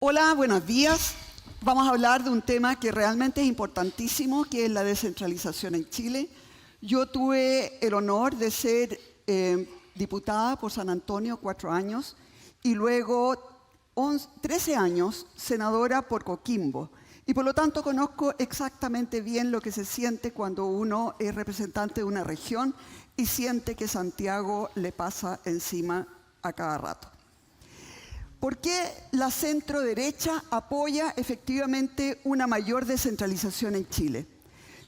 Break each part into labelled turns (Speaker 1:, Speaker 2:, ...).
Speaker 1: Hola, buenos días. Vamos a hablar de un tema que realmente es importantísimo, que es la descentralización en Chile. Yo tuve el honor de ser diputada por San Antonio 4 años y luego 13 años senadora por Coquimbo. Y por lo tanto conozco exactamente bien lo que se siente cuando uno es representante de una región y siente que Santiago le pasa encima a cada rato. ¿Por qué la centro-derecha apoya efectivamente una mayor descentralización en Chile?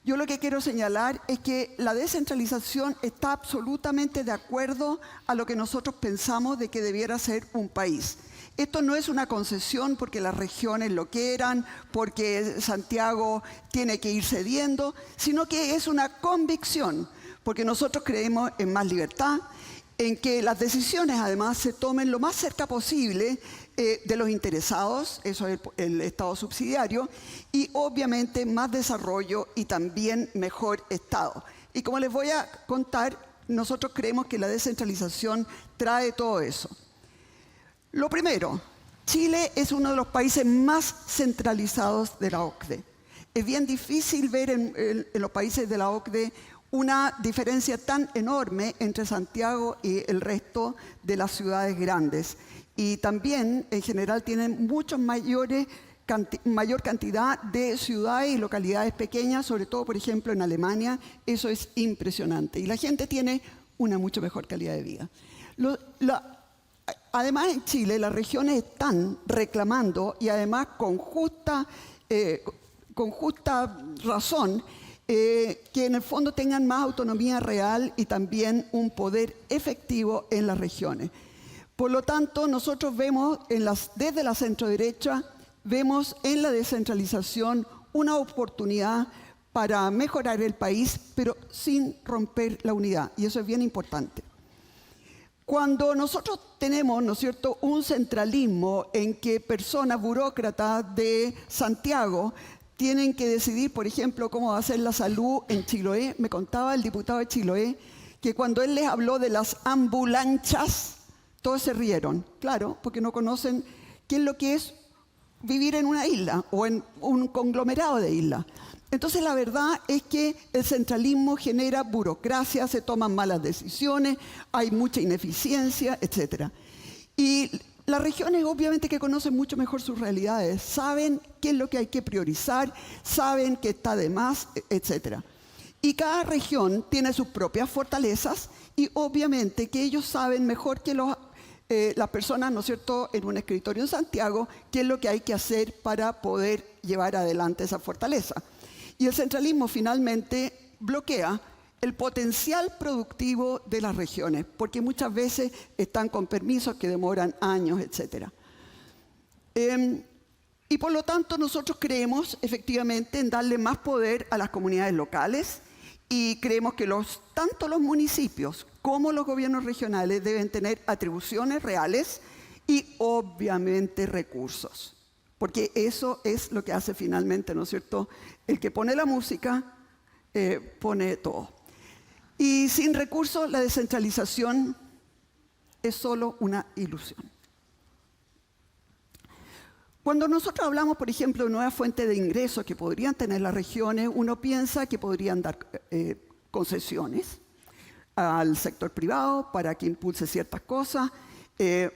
Speaker 1: Yo lo que quiero señalar es que la descentralización está absolutamente de acuerdo a lo que nosotros pensamos de que debiera ser un país. Esto no es una concesión porque las regiones lo quieran, porque Santiago tiene que ir cediendo, sino que es una convicción, porque nosotros creemos en más libertad, en que las decisiones además se tomen lo más cerca posible de los interesados, eso es el Estado subsidiario, y obviamente más desarrollo y también mejor Estado. Y como les voy a contar, nosotros creemos que la descentralización trae todo eso. Lo primero, Chile es uno de los países más centralizados de la OCDE. Es bien difícil ver en los países de la OCDE una diferencia tan enorme entre Santiago y el resto de las ciudades grandes. Y también, en general, tienen mayor cantidad de ciudades y localidades pequeñas, sobre todo, por ejemplo, en Alemania. Eso es impresionante. Y la gente tiene una mucho mejor calidad de vida. Además, en Chile, las regiones están reclamando, y además con justa razón, que en el fondo tengan más autonomía real y también un poder efectivo en las regiones. Por lo tanto, nosotros vemos desde la centroderecha, vemos en la descentralización una oportunidad para mejorar el país, pero sin romper la unidad, y eso es bien importante. Cuando nosotros tenemos, ¿no es cierto?, un centralismo en que personas burócratas de Santiago tienen que decidir, por ejemplo, cómo va a ser la salud en Chiloé. Me contaba el diputado de Chiloé que cuando él les habló de las ambulanchas, todos se rieron. Claro, porque no conocen qué es lo que es vivir en una isla o en un conglomerado de islas. Entonces, la verdad es que el centralismo genera burocracia, se toman malas decisiones, hay mucha ineficiencia, etc. Y las regiones obviamente que conocen mucho mejor sus realidades, saben qué es lo que hay que priorizar, saben qué está de más, etc. Y cada región tiene sus propias fortalezas y obviamente que ellos saben mejor que las personas, ¿no es cierto?, en un escritorio en Santiago, qué es lo que hay que hacer para poder llevar adelante esa fortaleza. Y el centralismo finalmente bloquea el potencial productivo de las regiones, porque muchas veces están con permisos que demoran años, etc. Y por lo tanto nosotros creemos efectivamente en darle más poder a las comunidades locales y creemos que tanto los municipios como los gobiernos regionales deben tener atribuciones reales y obviamente recursos, porque eso es lo que hace finalmente, ¿no es cierto?, el que pone la música, pone todo. Y sin recursos, la descentralización es solo una ilusión. Cuando nosotros hablamos, por ejemplo, de nuevas fuentes de ingresos que podrían tener las regiones, uno piensa que podrían dar concesiones al sector privado para que impulse ciertas cosas.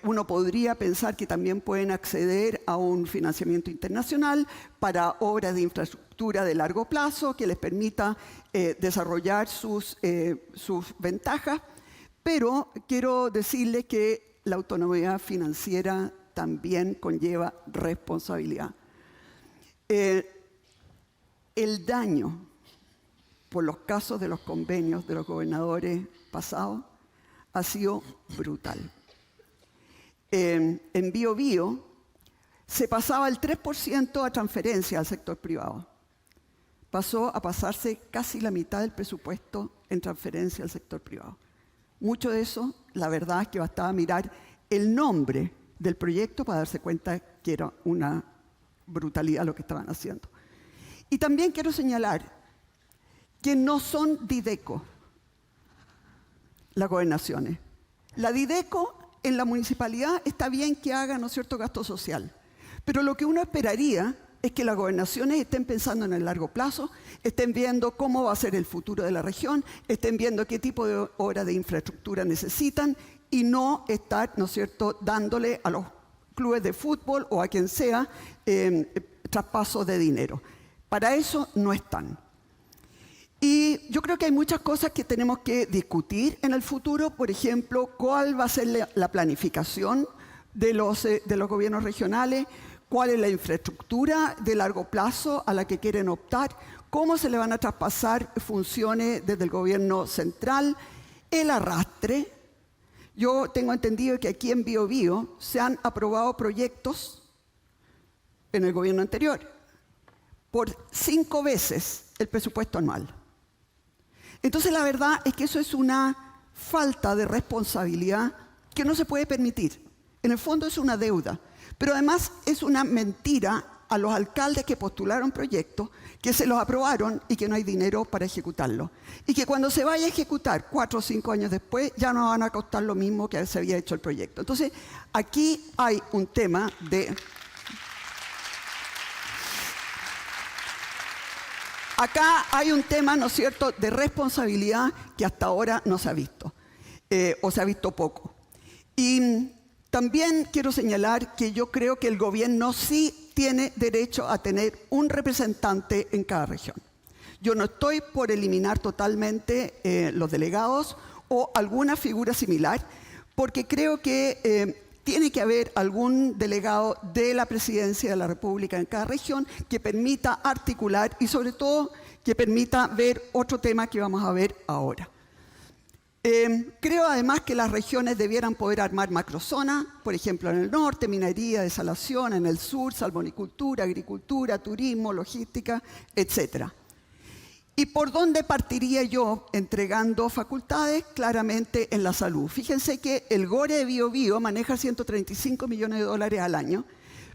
Speaker 1: Uno podría pensar que también pueden acceder a un financiamiento internacional para obras de infraestructura de largo plazo que les permita desarrollar sus ventajas, pero quiero decirles que la autonomía financiera también conlleva responsabilidad. El daño por los casos de los convenios de los gobernadores pasados ha sido brutal. En Biobío se pasaba el 3% a transferencia al sector privado. Pasó a pasarse casi la mitad del presupuesto en transferencia al sector privado. Mucho de eso, la verdad es que bastaba mirar el nombre del proyecto para darse cuenta que era una brutalidad lo que estaban haciendo. Y también quiero señalar que no son Dideco las gobernaciones. La Dideco en la municipalidad está bien que haga, ¿no es cierto?, gasto social, Pero lo que uno esperaría es que las gobernaciones estén pensando en el largo plazo, estén viendo cómo va a ser el futuro de la región, estén viendo qué tipo de obras de infraestructura necesitan y no estar, ¿no es cierto?, dándole a los clubes de fútbol o a quien sea traspasos de dinero. Para eso no están. Y yo creo que hay muchas cosas que tenemos que discutir en el futuro. Por ejemplo, cuál va a ser la planificación de los gobiernos regionales, cuál es la infraestructura de largo plazo a la que quieren optar, cómo se le van a traspasar funciones desde el gobierno central, el arrastre. Yo tengo entendido que aquí en Biobío se han aprobado proyectos en el gobierno anterior por 5 veces el presupuesto anual. Entonces la verdad es que eso es una falta de responsabilidad que no se puede permitir. En el fondo es una deuda, pero además es una mentira a los alcaldes que postularon proyectos, que se los aprobaron y que no hay dinero para ejecutarlo. Y que cuando se vaya a ejecutar 4 o 5 años después ya no van a costar lo mismo que se había hecho el proyecto. Entonces aquí hay un tema de... Acá hay un tema, ¿no es cierto?, de responsabilidad que hasta ahora no se ha visto, o se ha visto poco. Y también quiero señalar que yo creo que el gobierno sí tiene derecho a tener un representante en cada región. Yo no estoy por eliminar totalmente los delegados o alguna figura similar, porque creo que tiene que haber algún delegado de la Presidencia de la República en cada región que permita articular y sobre todo que permita ver otro tema que vamos a ver ahora. Creo además que las regiones debieran poder armar macrozonas, por ejemplo en el norte, minería, desalación, en el sur, salmonicultura, agricultura, turismo, logística, etc. ¿Y por dónde partiría yo entregando facultades? Claramente en la salud. Fíjense que el GORE de Biobío maneja 135 millones de dólares al año,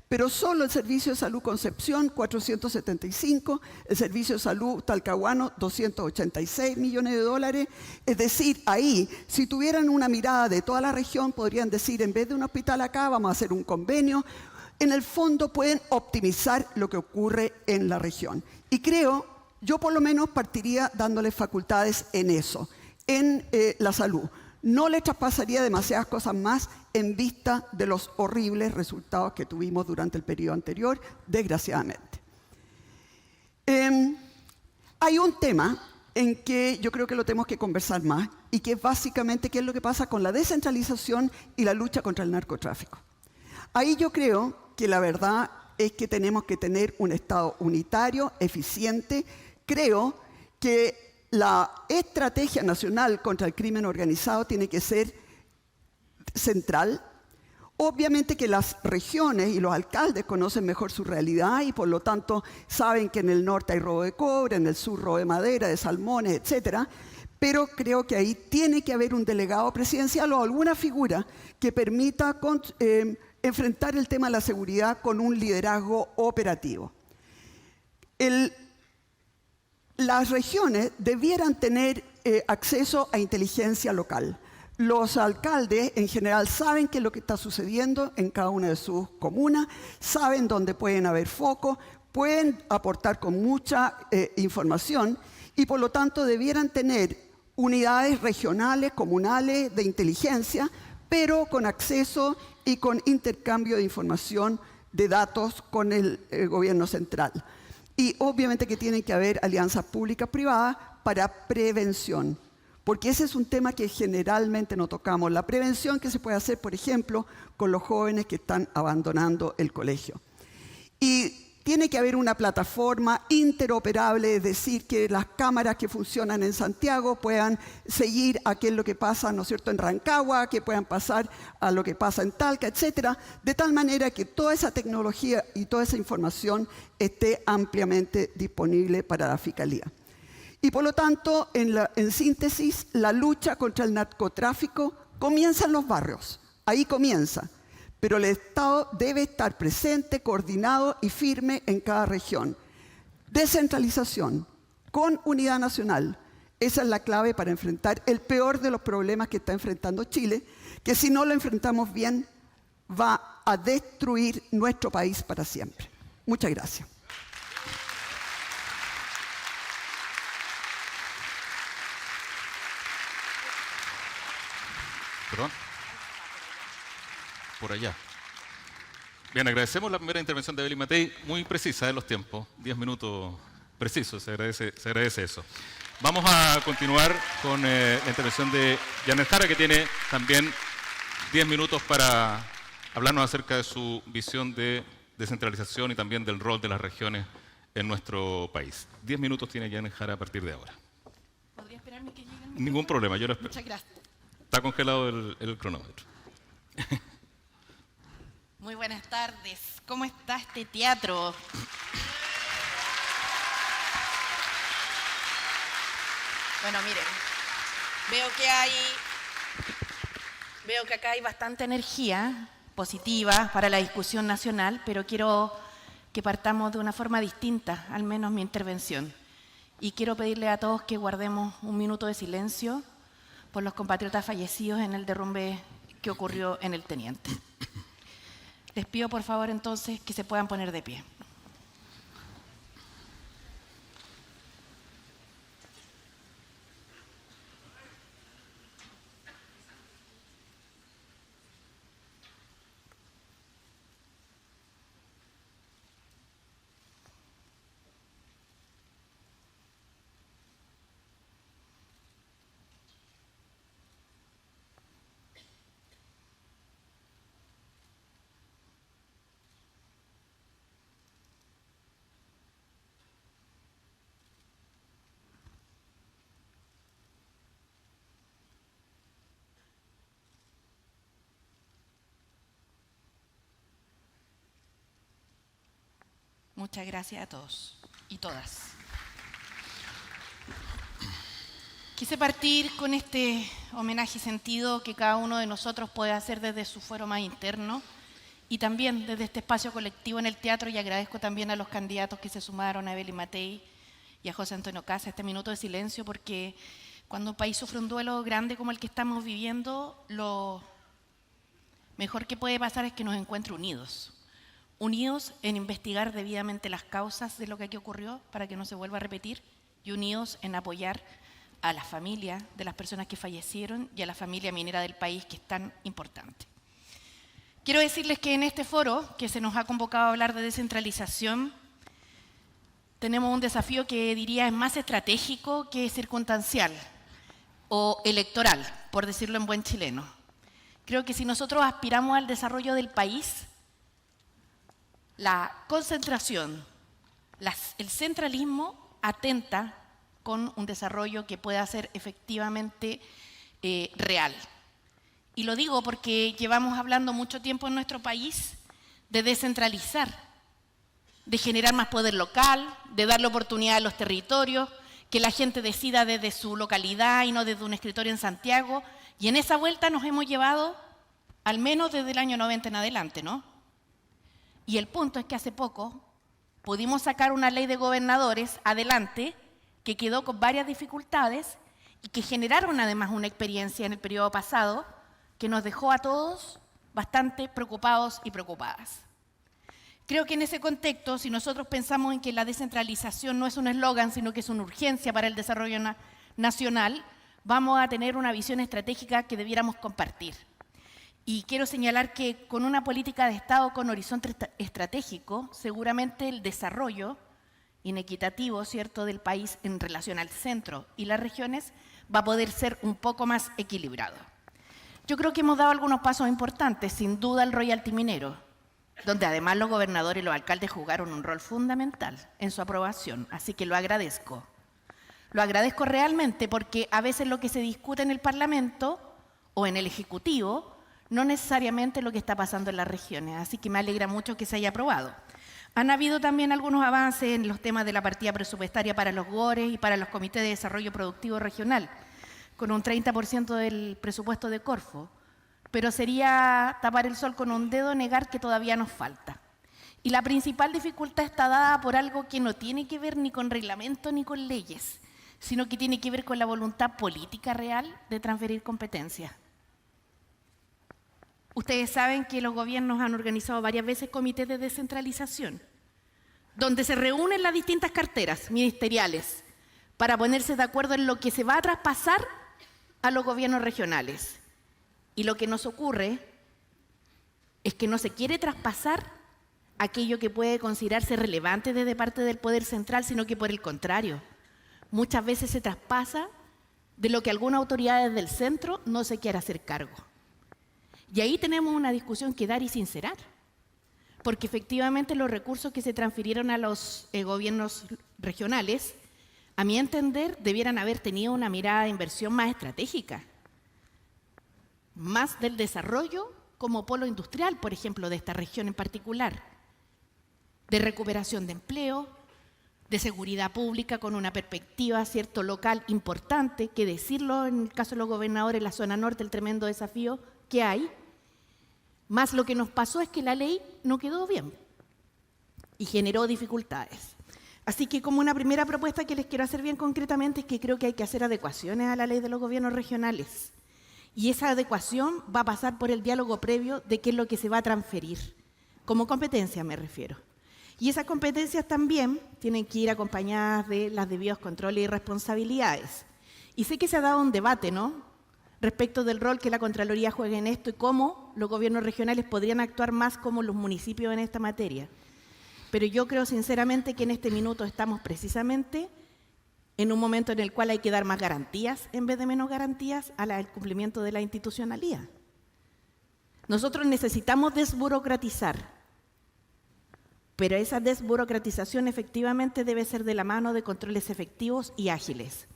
Speaker 1: pero solo el Servicio de Salud Concepción, 475, el Servicio de Salud Talcahuano, 286 millones de dólares. Es decir, ahí, si tuvieran una mirada de toda la región, podrían decir, en vez de un hospital acá, vamos a hacer un convenio. En el fondo pueden optimizar lo que ocurre en la región. Y creo... Yo por lo menos partiría dándoles facultades en eso, en la salud. No les traspasaría demasiadas cosas más en vista de los horribles resultados que tuvimos durante el periodo anterior, desgraciadamente. Hay un tema en que yo creo que lo tenemos que conversar más y que es básicamente qué es lo que pasa con la descentralización y la lucha contra el narcotráfico. Ahí yo creo que la verdad es que tenemos que tener un Estado unitario, eficiente. Creo que la estrategia nacional contra el crimen organizado tiene que ser central. Obviamente que las regiones y los alcaldes conocen mejor su realidad y por lo tanto saben que en el norte hay robo de cobre, en el sur robo de madera, de salmones, etc. Pero creo que ahí tiene que haber un delegado presidencial o alguna figura que permita enfrentar el tema de la seguridad con un liderazgo operativo. Las regiones debieran tener acceso a inteligencia local. Los alcaldes en general saben qué es lo que está sucediendo en cada una de sus comunas, saben dónde pueden haber focos, pueden aportar con mucha información y por lo tanto debieran tener unidades regionales, comunales de inteligencia, pero con acceso y con intercambio de información de datos con el gobierno central. Y obviamente que tienen que haber alianzas públicas-privadas para prevención, porque ese es un tema que generalmente no tocamos. La prevención que se puede hacer, por ejemplo, con los jóvenes que están abandonando el colegio. Y tiene que haber una plataforma interoperable, es decir, que las cámaras que funcionan en Santiago puedan seguir a qué es lo que pasa, ¿no es cierto?, en Rancagua, que puedan pasar a lo que pasa en Talca, etcétera, de tal manera que toda esa tecnología y toda esa información esté ampliamente disponible para la Fiscalía. Y por lo tanto, en síntesis, la lucha contra el narcotráfico comienza en los barrios, ahí comienza. Pero el Estado debe estar presente, coordinado y firme en cada región. Descentralización con unidad nacional. Esa es la clave para enfrentar el peor de los problemas que está enfrentando Chile, que si no lo enfrentamos bien va a destruir nuestro país para siempre. Muchas gracias.
Speaker 2: ¿Perdón? Por allá. Bien, agradecemos la primera intervención de Evelyn Matei, muy precisa de los tiempos, 10 minutos precisos, se agradece eso. Vamos a continuar con la intervención de Janet Jara, que tiene también 10 minutos para hablarnos acerca de su visión de descentralización y también del rol de las regiones en nuestro país. 10 minutos tiene Janet Jara a partir de ahora.
Speaker 3: ¿Podría esperarme que llegue?
Speaker 2: Ningún problema, yo lo espero.
Speaker 3: Muchas gracias.
Speaker 2: Está congelado el cronómetro.
Speaker 3: Muy buenas tardes. ¿Cómo está este teatro? Bueno, miren, veo que acá hay bastante energía positiva para la discusión nacional, pero quiero que partamos de una forma distinta, al menos mi intervención. Y quiero pedirle a todos que guardemos un minuto de silencio por los compatriotas fallecidos en el derrumbe que ocurrió en el Teniente. Les pido por favor entonces que se puedan poner de pie. Muchas gracias a todos y todas. Quise partir con este homenaje sentido que cada uno de nosotros puede hacer desde su fuero más interno y también desde este espacio colectivo en el teatro, y agradezco también a los candidatos que se sumaron, a Evelyn Matei y a José Antonio Casa, este minuto de silencio, porque cuando un país sufre un duelo grande como el que estamos viviendo, lo mejor que puede pasar es que nos encuentre unidos en investigar debidamente las causas de lo que aquí ocurrió para que no se vuelva a repetir, y unidos en apoyar a la familia de las personas que fallecieron y a la familia minera del país, que es tan importante. Quiero decirles que en este foro, que se nos ha convocado a hablar de descentralización, tenemos un desafío que diría es más estratégico que circunstancial o electoral, por decirlo en buen chileno. Creo que si nosotros aspiramos al desarrollo del país, la concentración, el centralismo atenta con un desarrollo que pueda ser efectivamente real. Y lo digo porque llevamos hablando mucho tiempo en nuestro país de descentralizar, de generar más poder local, de darle oportunidad a los territorios, que la gente decida desde su localidad y no desde un escritorio en Santiago. Y en esa vuelta nos hemos llevado, al menos desde el año 90 en adelante, ¿no? Y el punto es que hace poco pudimos sacar una ley de gobernadores adelante que quedó con varias dificultades y que generaron además una experiencia en el periodo pasado que nos dejó a todos bastante preocupados y preocupadas. Creo que en ese contexto, si nosotros pensamos en que la descentralización no es un eslogan, sino que es una urgencia para el desarrollo nacional, vamos a tener una visión estratégica que debiéramos compartir. Y quiero señalar que con una política de Estado con horizonte estratégico, seguramente el desarrollo inequitativo, ¿cierto?, del país en relación al centro y las regiones va a poder ser un poco más equilibrado. Yo creo que hemos dado algunos pasos importantes, sin duda el royalty minero, donde además los gobernadores y los alcaldes jugaron un rol fundamental en su aprobación, así que lo agradezco. Lo agradezco realmente porque a veces lo que se discute en el Parlamento o en el Ejecutivo no necesariamente lo que está pasando en las regiones, así que me alegra mucho que se haya aprobado. Han habido también algunos avances en los temas de la partida presupuestaria para los GORES y para los comités de desarrollo productivo regional, con un 30% del presupuesto de Corfo, pero sería tapar el sol con un dedo negar que todavía nos falta. Y la principal dificultad está dada por algo que no tiene que ver ni con reglamento ni con leyes, sino que tiene que ver con la voluntad política real de transferir competencias. Ustedes saben que los gobiernos han organizado varias veces comités de descentralización, donde se reúnen las distintas carteras ministeriales para ponerse de acuerdo en lo que se va a traspasar a los gobiernos regionales. Y lo que nos ocurre es que no se quiere traspasar aquello que puede considerarse relevante desde parte del poder central, sino que por el contrario, muchas veces se traspasa de lo que algunas autoridades del centro no se quiere hacer cargo. Y ahí tenemos una discusión que dar y sincerar, porque efectivamente los recursos que se transfirieron a los gobiernos regionales, a mi entender, debieran haber tenido una mirada de inversión más estratégica, más del desarrollo como polo industrial, por ejemplo, de esta región en particular, de recuperación de empleo, de seguridad pública con una perspectiva, cierto, local importante, que decirlo en el caso de los gobernadores en la zona norte, el tremendo desafío que hay. Más lo que nos pasó es que la ley no quedó bien y generó dificultades. Así que como una primera propuesta que les quiero hacer bien concretamente es que creo que hay que hacer adecuaciones a la ley de los gobiernos regionales. Y esa adecuación va a pasar por el diálogo previo de qué es lo que se va a transferir, como competencia me refiero. Y esas competencias también tienen que ir acompañadas de los debidos controles y responsabilidades. Y sé que se ha dado un debate, ¿no?, respecto del rol que la Contraloría juega en esto y cómo los gobiernos regionales podrían actuar más como los municipios en esta materia. Pero yo creo sinceramente que en este minuto estamos precisamente en un momento en el cual hay que dar más garantías en vez de menos garantías al cumplimiento de la institucionalidad. Nosotros necesitamos desburocratizar, pero esa desburocratización efectivamente debe ser de la mano de controles efectivos y ágiles.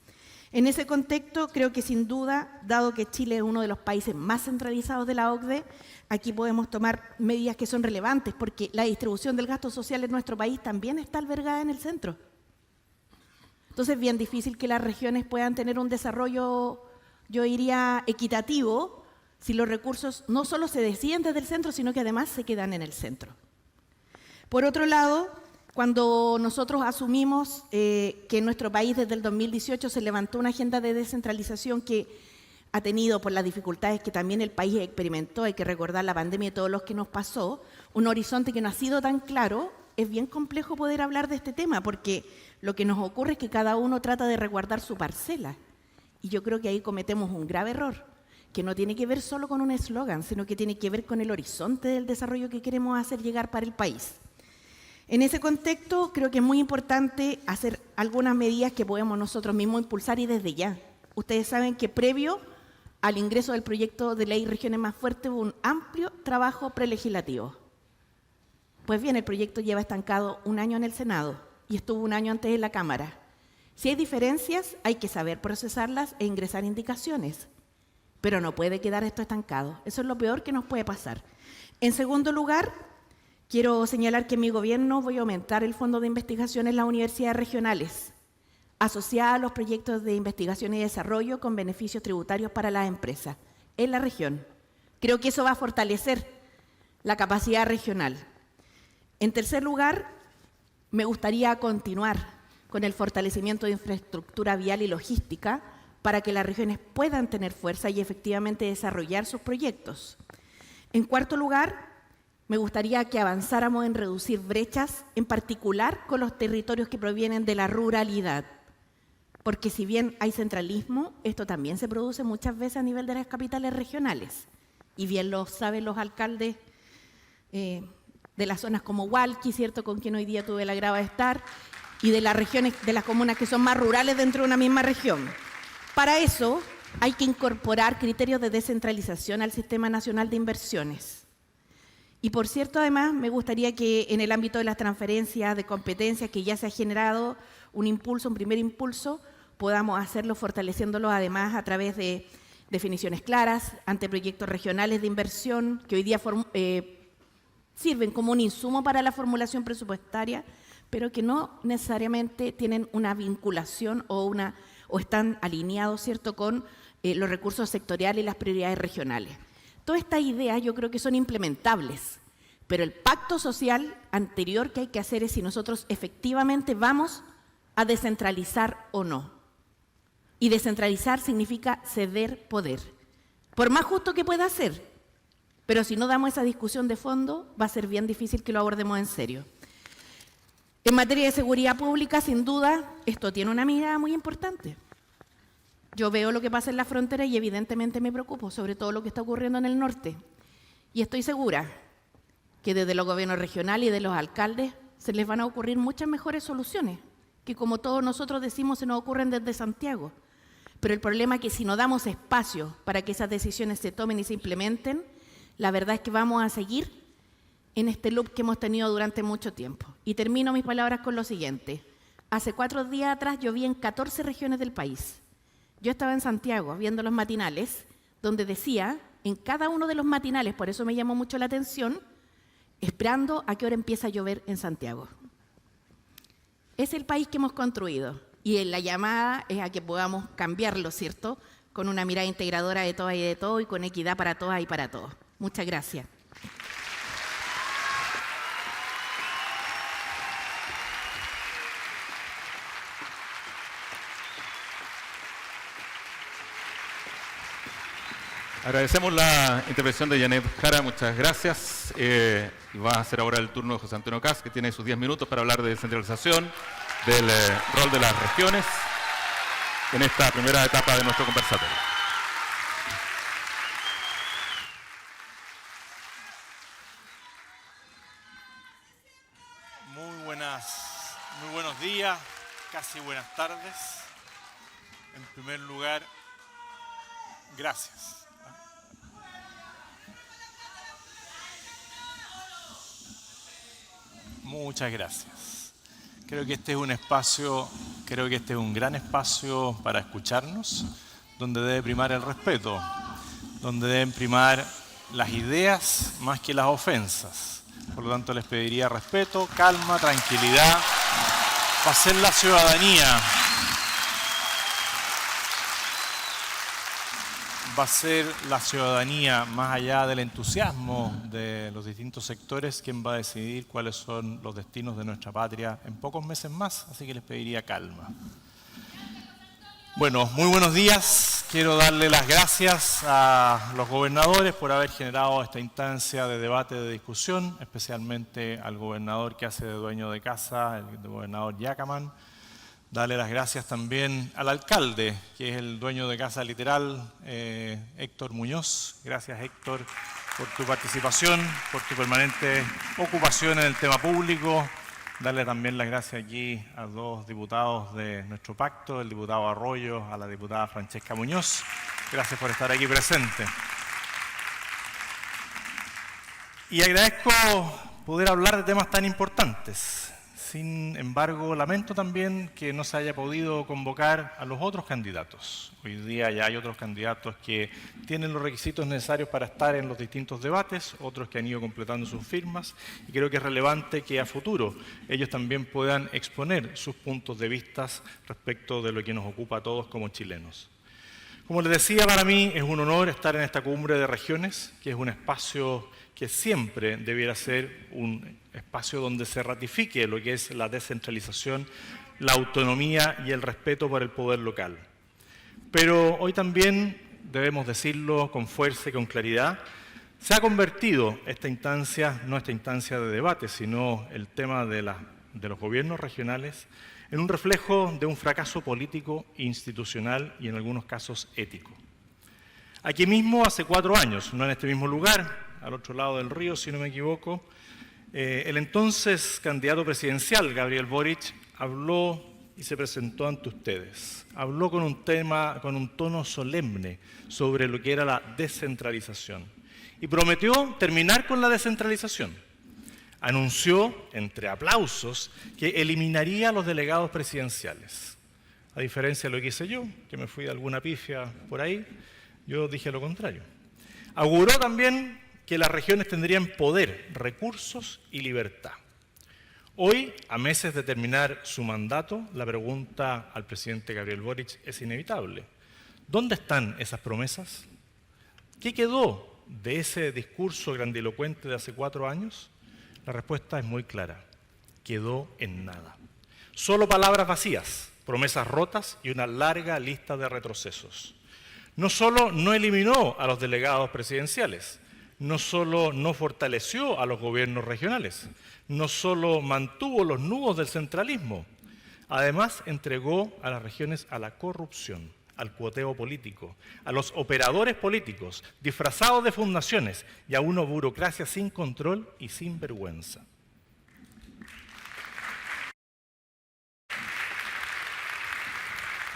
Speaker 3: En ese contexto, creo que sin duda, dado que Chile es uno de los países más centralizados de la OCDE, aquí podemos tomar medidas que son relevantes, porque la distribución del gasto social en nuestro país también está albergada en el centro. Entonces, es bien difícil que las regiones puedan tener un desarrollo, yo diría, equitativo, si los recursos no solo se deciden desde el centro, sino que además se quedan en el centro. Por otro lado, cuando nosotros asumimos que en nuestro país desde el 2018 se levantó una agenda de descentralización que ha tenido, por las dificultades que también el país experimentó, hay que recordar la pandemia y todo lo que nos pasó, un horizonte que no ha sido tan claro, es bien complejo poder hablar de este tema, porque lo que nos ocurre es que cada uno trata de resguardar su parcela. Y yo creo que ahí cometemos un grave error, que no tiene que ver solo con un eslogan, sino que tiene que ver con el horizonte del desarrollo que queremos hacer llegar para el país. En ese contexto, creo que es muy importante hacer algunas medidas que podemos nosotros mismos impulsar y desde ya. Ustedes saben que previo al ingreso del proyecto de ley Regiones Más Fuertes hubo un amplio trabajo prelegislativo. Pues bien, el proyecto lleva estancado un año en el Senado y estuvo un año antes en la Cámara. Si hay diferencias, hay que saber procesarlas e ingresar indicaciones, pero no puede quedar esto estancado. Eso es lo peor que nos puede pasar. En segundo lugar, quiero señalar que en mi gobierno voy a aumentar el fondo de investigación en las universidades regionales, asociada a los proyectos de investigación y desarrollo con beneficios tributarios para las empresas en la región. Creo que eso va a fortalecer la capacidad regional. En tercer lugar, me gustaría continuar con el fortalecimiento de infraestructura vial y logística para que las regiones puedan tener fuerza y efectivamente desarrollar sus proyectos. En cuarto lugar, me gustaría que avanzáramos en reducir brechas, en particular con los territorios que provienen de la ruralidad. Porque si bien hay centralismo, esto también se produce muchas veces a nivel de las capitales regionales. Y bien lo saben los alcaldes de las zonas como Hualqui, ¿cierto?, con quien hoy día tuve el agrado de estar, y de las regiones, de las comunas que son más rurales dentro de una misma región. Para eso hay que incorporar criterios de descentralización al Sistema Nacional de Inversiones. Y por cierto, además, me gustaría que en el ámbito de las transferencias de competencias que ya se ha generado un impulso, un primer impulso, podamos hacerlo fortaleciéndolo además a través de definiciones claras, anteproyectos regionales de inversión que hoy día sirven como un insumo para la formulación presupuestaria, pero que no necesariamente tienen una vinculación o están alineados, ¿cierto?, con los recursos sectoriales y las prioridades regionales. Todas estas ideas yo creo que son implementables, pero el pacto social anterior que hay que hacer es si nosotros efectivamente vamos a descentralizar o no. Y descentralizar significa ceder poder, por más justo que pueda ser, Pero si no damos esa discusión de fondo, va a ser bien difícil que lo abordemos en serio. En materia de seguridad pública, sin duda, esto tiene una mirada muy importante. Yo veo lo que pasa en la frontera y evidentemente me preocupo, sobre todo lo que está ocurriendo en el norte. Y estoy segura que desde los gobiernos regionales y de los alcaldes se les van a ocurrir muchas mejores soluciones, que como todos nosotros decimos se nos ocurren desde Santiago. Pero el problema es que si no damos espacio para que esas decisiones se tomen y se implementen, la verdad es que vamos a seguir en este loop que hemos tenido durante mucho tiempo. Y termino mis palabras con lo siguiente. Hace 4 días atrás yo vi en 14 regiones del país. Yo estaba en Santiago viendo los matinales, donde decía, en cada uno de los matinales, por eso me llamó mucho la atención, esperando a qué hora empieza a llover en Santiago. Es el país que hemos construido. Y la llamada es a que podamos cambiarlo, ¿cierto? Con una mirada integradora de todas y de todo y con equidad para todas y para todos. Muchas gracias.
Speaker 2: Agradecemos la intervención de Janet Jara, muchas gracias. Y va a ser ahora el turno de José Antonio Kast, que tiene sus 10 minutos para hablar de descentralización, del rol de las regiones en esta primera etapa de nuestro conversatorio.
Speaker 4: Muy buenos días, casi buenas tardes. En primer lugar, gracias. Muchas gracias. Creo que este es un gran espacio para escucharnos, donde debe primar el respeto, donde deben primar las ideas más que las ofensas. Por lo tanto, les pediría respeto, calma, tranquilidad. Va a ser la ciudadanía. Va a ser la ciudadanía, más allá del entusiasmo de los distintos sectores, quien va a decidir cuáles son los destinos de nuestra patria en pocos meses más, así que les pediría calma. Bueno, muy buenos días. Quiero darle las gracias a los gobernadores por haber generado esta instancia de debate, de discusión, especialmente al gobernador que hace de dueño de casa, el gobernador Yacaman. Darle las gracias también al alcalde, que es el dueño de casa literal, Héctor Muñoz. Gracias, Héctor, por tu participación, por tu permanente ocupación en el tema público. Darle también las gracias aquí a 2 diputados de nuestro pacto, el diputado Arroyo, a la diputada Francesca Muñoz. Gracias por estar aquí presente. Y agradezco poder hablar de temas tan importantes. Sin embargo, lamento también que no se haya podido convocar a los otros candidatos. Hoy día ya hay otros candidatos que tienen los requisitos necesarios para estar en los distintos debates, otros que han ido completando sus firmas, y creo que es relevante que a futuro ellos también puedan exponer sus puntos de vista respecto de lo que nos ocupa a todos como chilenos. Como les decía, para mí es un honor estar en esta cumbre de regiones, que es un espacio que siempre debiera ser un espacio donde se ratifique lo que es la descentralización, la autonomía y el respeto por el poder local. Pero hoy también, debemos decirlo con fuerza y con claridad, se ha convertido esta instancia, no esta instancia de debate, sino el tema de los gobiernos regionales, en un reflejo de un fracaso político, institucional y en algunos casos ético. Aquí mismo, hace 4 años, no en este mismo lugar, al otro lado del río, si no me equivoco, el entonces candidato presidencial, Gabriel Boric, habló y se presentó ante ustedes. Habló con un tono solemne sobre lo que era la descentralización y prometió terminar con la descentralización. Anunció, entre aplausos, que eliminaría a los delegados presidenciales. A diferencia de lo que hice yo, que me fui de alguna pifia por ahí, yo dije lo contrario. Auguró también que las regiones tendrían poder, recursos y libertad. Hoy, a meses de terminar su mandato, la pregunta al presidente Gabriel Boric es inevitable. ¿Dónde están esas promesas? ¿Qué quedó de ese discurso grandilocuente de hace 4 años? La respuesta es muy clara. Quedó en nada. Solo palabras vacías, promesas rotas y una larga lista de retrocesos. No solo no eliminó a los delegados presidenciales, no solo no fortaleció a los gobiernos regionales, no solo mantuvo los nudos del centralismo, además entregó a las regiones a la corrupción, al cuoteo político, a los operadores políticos, disfrazados de fundaciones y a una burocracia sin control y sin vergüenza.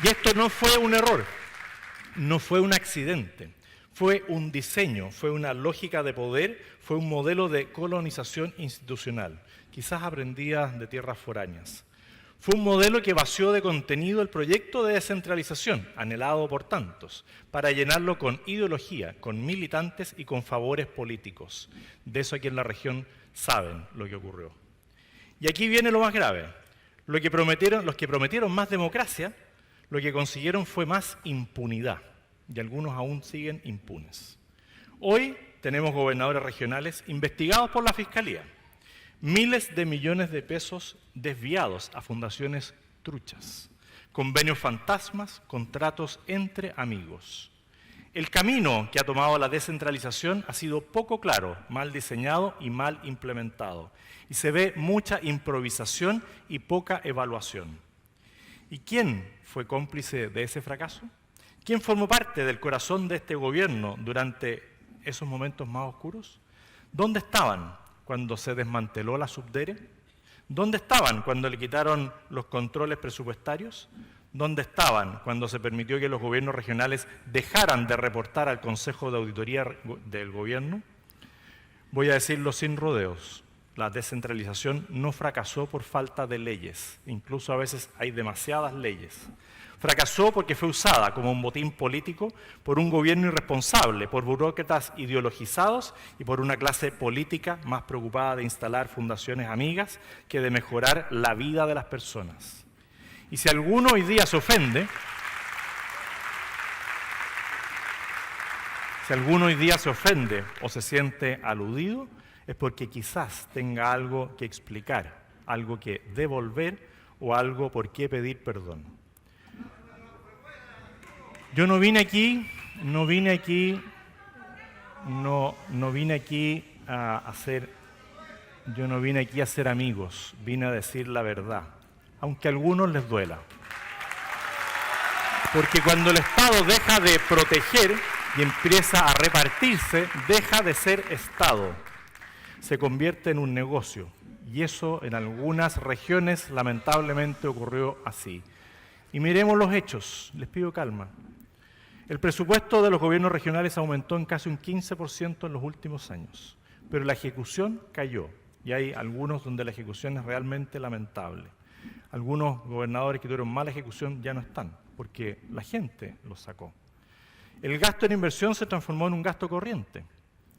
Speaker 4: Y esto no fue un error, no fue un accidente, fue un diseño, fue una lógica de poder, fue un modelo de colonización institucional, quizás aprendida de tierras foráneas. Fue un modelo que vació de contenido el proyecto de descentralización, anhelado por tantos, para llenarlo con ideología, con militantes y con favores políticos. De eso aquí en la región saben lo que ocurrió. Y aquí viene lo más grave. Los que prometieron más democracia, lo que consiguieron fue más impunidad, y algunos aún siguen impunes. Hoy tenemos gobernadores regionales investigados por la Fiscalía. Miles de millones de pesos desviados a fundaciones truchas, convenios fantasmas, contratos entre amigos. El camino que ha tomado la descentralización ha sido poco claro, mal diseñado y mal implementado. Y se ve mucha improvisación y poca evaluación. ¿Y quién fue cómplice de ese fracaso? ¿Quién formó parte del corazón de este gobierno durante esos momentos más oscuros? ¿Dónde estaban cuando se desmanteló la Subdere? ¿Dónde estaban cuando le quitaron los controles presupuestarios? ¿Dónde estaban cuando se permitió que los gobiernos regionales dejaran de reportar al Consejo de Auditoría del Gobierno? Voy a decirlo sin rodeos. La descentralización no fracasó por falta de leyes, incluso a veces hay demasiadas leyes. Fracasó porque fue usada como un botín político por un gobierno irresponsable, por burócratas ideologizados y por una clase política más preocupada de instalar fundaciones amigas que de mejorar la vida de las personas. Y si alguno hoy día se ofende, o se siente aludido, es porque quizás tenga algo que explicar, algo que devolver o algo por qué pedir perdón. Yo no vine aquí a hacer amigos, vine a decir la verdad, aunque a algunos les duela. Porque cuando el Estado deja de proteger y empieza a repartirse, deja de ser Estado. Se convierte en un negocio, y eso en algunas regiones lamentablemente ocurrió así. Y miremos los hechos, les pido calma. El presupuesto de los gobiernos regionales aumentó en casi un 15% en los últimos años, pero la ejecución cayó, y hay algunos donde la ejecución es realmente lamentable. Algunos gobernadores que tuvieron mala ejecución ya no están, porque la gente los sacó. El gasto en inversión se transformó en un gasto corriente.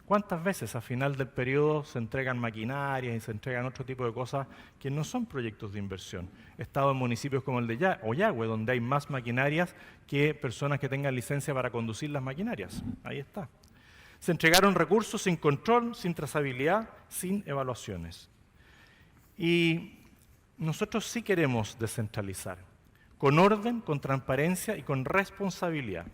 Speaker 4: ¿Cuántas veces a final del periodo se entregan maquinarias y se entregan otro tipo de cosas que no son proyectos de inversión? He estado en municipios como el de Oyagüe, donde hay más maquinarias que personas que tengan licencia para conducir las maquinarias. Ahí está. Se entregaron recursos sin control, sin trazabilidad, sin evaluaciones. Y nosotros sí queremos descentralizar, con orden, con transparencia y con responsabilidad.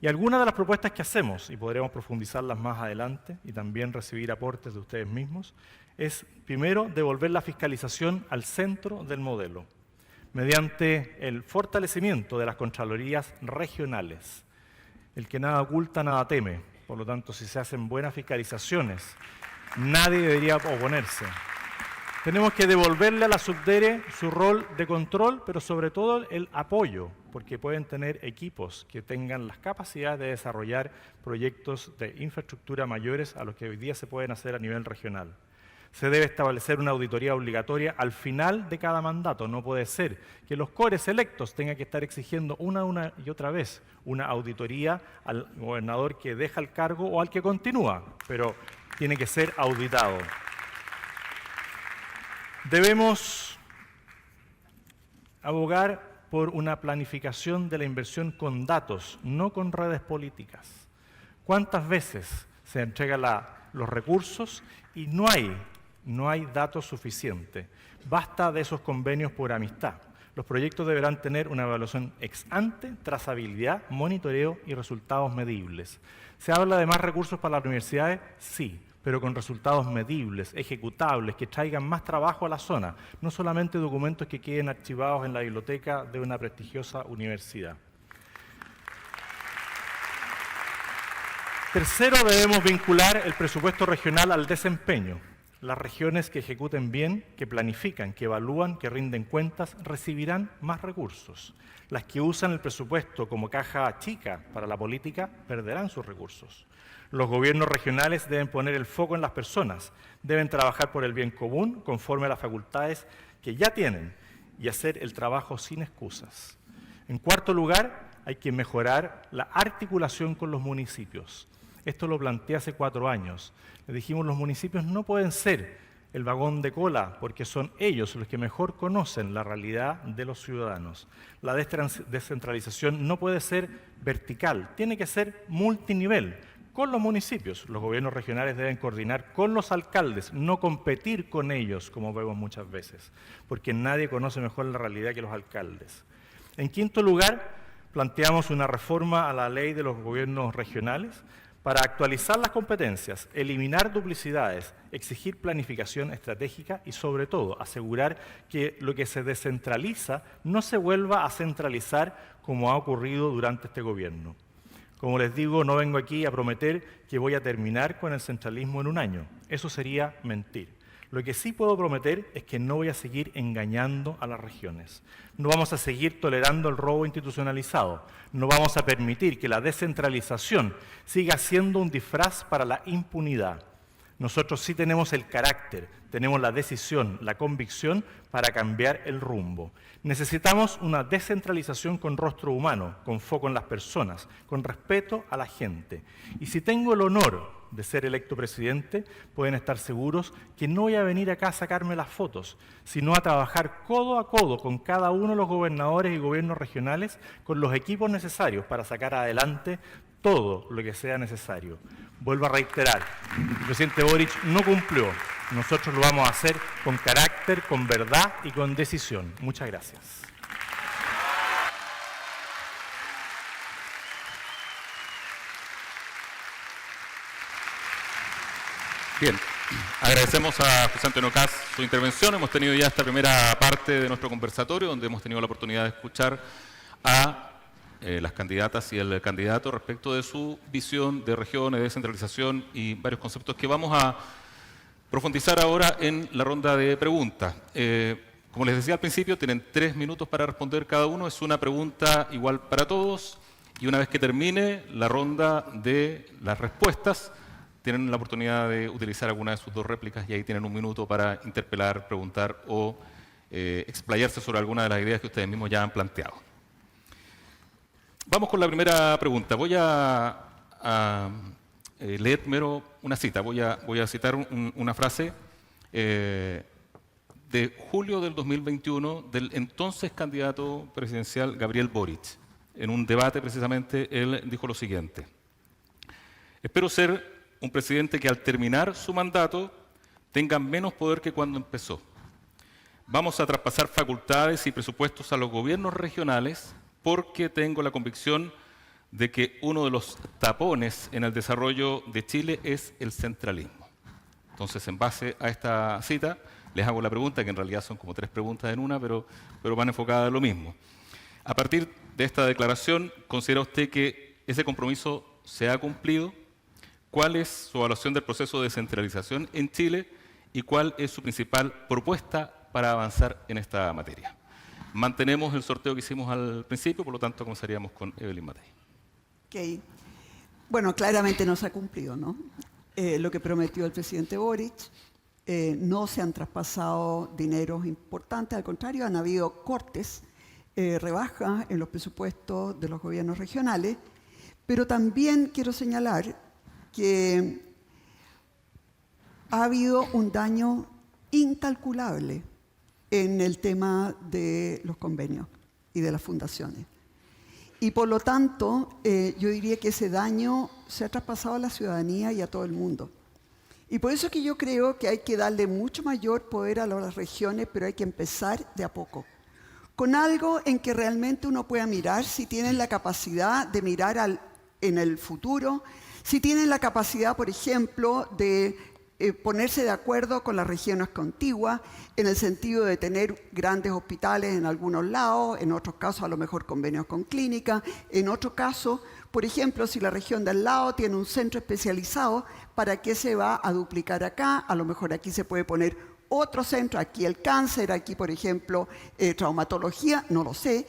Speaker 4: Y algunas de las propuestas que hacemos, y podremos profundizarlas más adelante y también recibir aportes de ustedes mismos, es primero devolver la fiscalización al centro del modelo, mediante el fortalecimiento de las contralorías regionales. El que nada oculta, nada teme. Por lo tanto, si se hacen buenas fiscalizaciones, nadie debería oponerse. Tenemos que devolverle a la Subdere su rol de control, pero sobre todo el apoyo, porque pueden tener equipos que tengan las capacidades de desarrollar proyectos de infraestructura mayores a los que hoy día se pueden hacer a nivel regional. Se debe establecer una auditoría obligatoria al final de cada mandato. No puede ser que los cores electos tengan que estar exigiendo una y otra vez una auditoría al gobernador que deja el cargo o al que continúa, pero tiene que ser auditado. Debemos abogar por una planificación de la inversión con datos, no con redes políticas. ¿Cuántas veces se entregan los recursos y no hay datos suficientes? Basta de esos convenios por amistad, Los proyectos deberán tener una evaluación ex ante, trazabilidad, monitoreo y resultados medibles. ¿Se habla de más recursos para las universidades? Sí, pero con resultados medibles, ejecutables, que traigan más trabajo a la zona, no solamente documentos que queden archivados en la biblioteca de una prestigiosa universidad. Tercero, debemos vincular el presupuesto regional al desempeño. Las regiones que ejecuten bien, que planifican, que evalúan, que rinden cuentas, recibirán más recursos. Las que usan el presupuesto como caja chica para la política, perderán sus recursos. Los gobiernos regionales deben poner el foco en las personas, deben trabajar por el bien común conforme a las facultades que ya tienen y hacer el trabajo sin excusas. En cuarto lugar, hay que mejorar la articulación con los municipios. Esto lo planteé hace 4 años. Le dijimos, los municipios no pueden ser el vagón de cola, porque son ellos los que mejor conocen la realidad de los ciudadanos. La descentralización no puede ser vertical, tiene que ser multinivel. Con los municipios, los gobiernos regionales deben coordinar con los alcaldes, no competir con ellos, como vemos muchas veces, porque nadie conoce mejor la realidad que los alcaldes. En quinto lugar, planteamos una reforma a la ley de los gobiernos regionales para actualizar las competencias, eliminar duplicidades, exigir planificación estratégica y, sobre todo, asegurar que lo que se descentraliza no se vuelva a centralizar como ha ocurrido durante este gobierno. Como les digo, no vengo aquí a prometer que voy a terminar con el centralismo en un año. Eso sería mentir. Lo que sí puedo prometer es que no voy a seguir engañando a las regiones. No vamos a seguir tolerando el robo institucionalizado. No vamos a permitir que la descentralización siga siendo un disfraz para la impunidad. Nosotros sí tenemos el carácter, tenemos la decisión, la convicción para cambiar el rumbo. Necesitamos una descentralización con rostro humano, con foco en las personas, con respeto a la gente. Y si tengo el honor de ser electo presidente, pueden estar seguros que no voy a venir acá a sacarme las fotos, sino a trabajar codo a codo con cada uno de los gobernadores y gobiernos regionales, con los equipos necesarios para sacar adelante todo lo que sea necesario. Vuelvo a reiterar, el presidente Boric no cumplió. Nosotros lo vamos a hacer con carácter, con verdad y con decisión. Muchas gracias.
Speaker 2: Bien, agradecemos a José Antonio Kast su intervención. Hemos tenido ya esta primera parte de nuestro conversatorio, donde hemos tenido la oportunidad de escuchar a las candidatas y el candidato respecto de su visión de regiones, de descentralización y varios conceptos que vamos a profundizar ahora en la ronda de preguntas. Como les decía al principio, tienen 3 minutos para responder cada uno. Es una pregunta igual para todos y una vez que termine la ronda de las respuestas, tienen la oportunidad de utilizar alguna de sus 2 réplicas y ahí tienen 1 minuto para interpelar, preguntar o explayarse sobre alguna de las ideas que ustedes mismos ya han planteado. Vamos con la primera pregunta. Voy a leer primero una cita. Voy a citar una frase de julio del 2021 del entonces candidato presidencial Gabriel Boric. En un debate precisamente él dijo lo siguiente: espero ser un presidente que al terminar su mandato tenga menos poder que cuando empezó. Vamos a traspasar facultades y presupuestos a los gobiernos regionales porque tengo la convicción de que uno de los tapones en el desarrollo de Chile es el centralismo. Entonces, en base a esta cita, les hago la pregunta, que en realidad son como 3 preguntas en una, pero van enfocadas en lo mismo. A partir de esta declaración, ¿considera usted que ese compromiso se ha cumplido? ¿Cuál es su evaluación del proceso de descentralización en Chile y cuál es su principal propuesta para avanzar en esta materia? Mantenemos el sorteo que hicimos al principio, por lo tanto comenzaríamos con Evelyn Matei.
Speaker 1: Okay. Bueno, claramente no se ha cumplido, ¿no? Lo que prometió el presidente Boric, no se han traspasado dineros importantes, al contrario, han habido cortes, rebajas en los presupuestos de los gobiernos regionales, pero también quiero señalar que ha habido un daño incalculable en el tema de los convenios y de las fundaciones. Y por lo tanto, yo diría que ese daño se ha traspasado a la ciudadanía y a todo el mundo. Y por eso es que yo creo que hay que darle mucho mayor poder a las regiones, pero hay que empezar de a poco. con algo en que realmente uno pueda mirar, si tienen la capacidad de mirar en el futuro, si tienen la capacidad, por ejemplo, de ponerse de acuerdo con las regiones contiguas, en el sentido de tener grandes hospitales en algunos lados, en otros casos a lo mejor convenios con clínicas, en otro caso, por ejemplo, si la región de al lado tiene un centro especializado, ¿para qué se va a duplicar acá? A lo mejor aquí se puede poner otro centro, aquí el cáncer, aquí por ejemplo traumatología, no lo sé,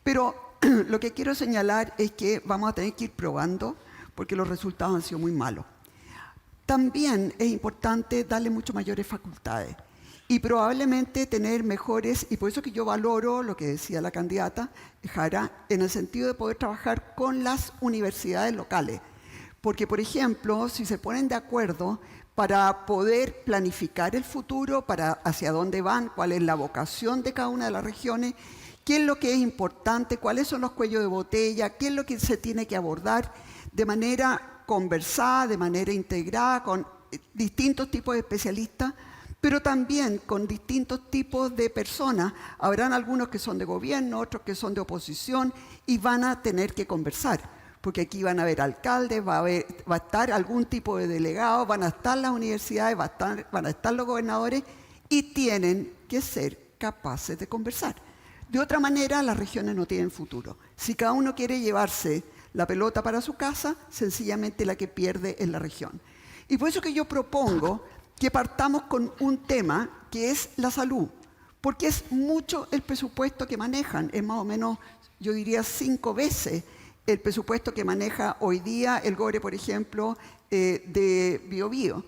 Speaker 1: pero lo que quiero señalar es que vamos a tener que ir probando porque los resultados han sido muy malos. También es importante darle mucho mayores facultades y probablemente tener mejores, y por eso que yo valoro lo que decía la candidata Jara, en el sentido de poder trabajar con las universidades locales. Porque, por ejemplo, si se ponen de acuerdo para poder planificar el futuro, para hacia dónde van, cuál es la vocación de cada una de las regiones, qué es lo que es importante, cuáles son los cuellos de botella, qué es lo que se tiene que abordar de manera conversada, de manera integrada, con distintos tipos de especialistas, pero también con distintos tipos de personas. Habrán algunos que son de gobierno, otros que son de oposición, y van a tener que conversar, porque aquí van a haber alcaldes, va a estar algún tipo de delegado, van a estar las universidades, van a estar los gobernadores, y tienen que ser capaces de conversar. De otra manera, las regiones no tienen futuro. Si cada uno quiere llevarse la pelota para su casa, sencillamente la que pierde es la región. Y por eso que yo propongo que partamos con un tema que es la salud, porque es mucho el presupuesto que manejan, es más o menos, yo diría, 5 veces el presupuesto que maneja hoy día el GORE, por ejemplo, de Biobío.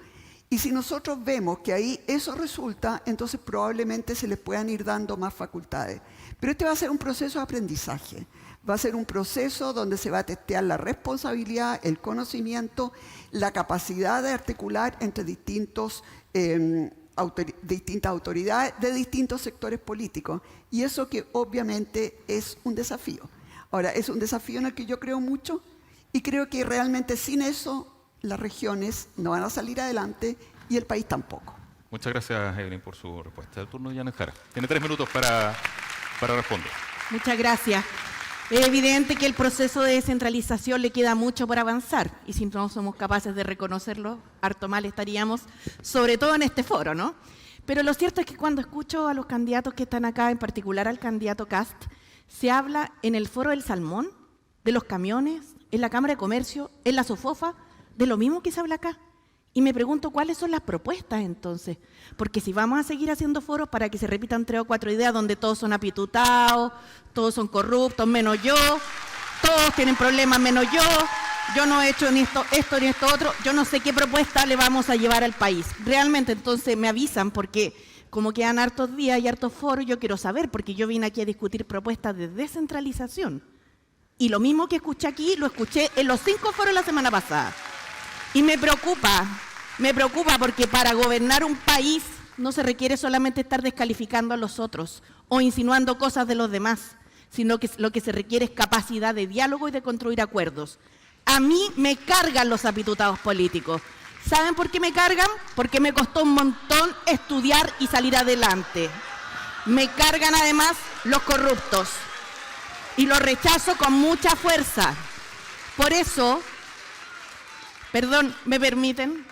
Speaker 1: Y si nosotros vemos que ahí eso resulta, entonces probablemente se les puedan ir dando más facultades. Pero este va a ser un proceso de aprendizaje. Va a ser un proceso donde se va a testear la responsabilidad, el conocimiento, la capacidad de articular entre distintas autoridades de distintos sectores políticos. Y eso que obviamente es un desafío. Ahora, es un desafío en el que yo creo mucho y creo que realmente sin eso las regiones no van a salir adelante y el país tampoco.
Speaker 2: Muchas gracias, Evelyn, por su respuesta. El turno de Janet Jara. Tiene 3 minutos para responder.
Speaker 3: Muchas gracias. Es evidente que el proceso de descentralización le queda mucho por avanzar y si no somos capaces de reconocerlo, harto mal estaríamos, sobre todo en este foro, ¿no? Pero lo cierto es que cuando escucho a los candidatos que están acá, en particular al candidato Kast, se habla en el foro del salmón, de los camiones, en la Cámara de Comercio, en la SOFOFA, de lo mismo que se habla acá. Y me pregunto cuáles son las propuestas entonces, porque si vamos a seguir haciendo foros para que se repitan 3 o 4 ideas donde todos son apitutados, todos son corruptos, menos yo, todos tienen problemas menos yo no he hecho ni esto ni esto otro, yo no sé qué propuesta le vamos a llevar al país. Realmente entonces me avisan porque como quedan hartos días y hartos foros, yo quiero saber, porque yo vine aquí a discutir propuestas de descentralización. Y lo mismo que escuché aquí, lo escuché en los 5 foros la semana pasada. Y me preocupa porque para gobernar un país no se requiere solamente estar descalificando a los otros o insinuando cosas de los demás, sino que lo que se requiere es capacidad de diálogo y de construir acuerdos. A mí me cargan los apitutados políticos. ¿Saben por qué me cargan? Porque me costó un montón estudiar y salir adelante. Me cargan además los corruptos y los rechazo con mucha fuerza. Por eso, perdón, ¿me permiten?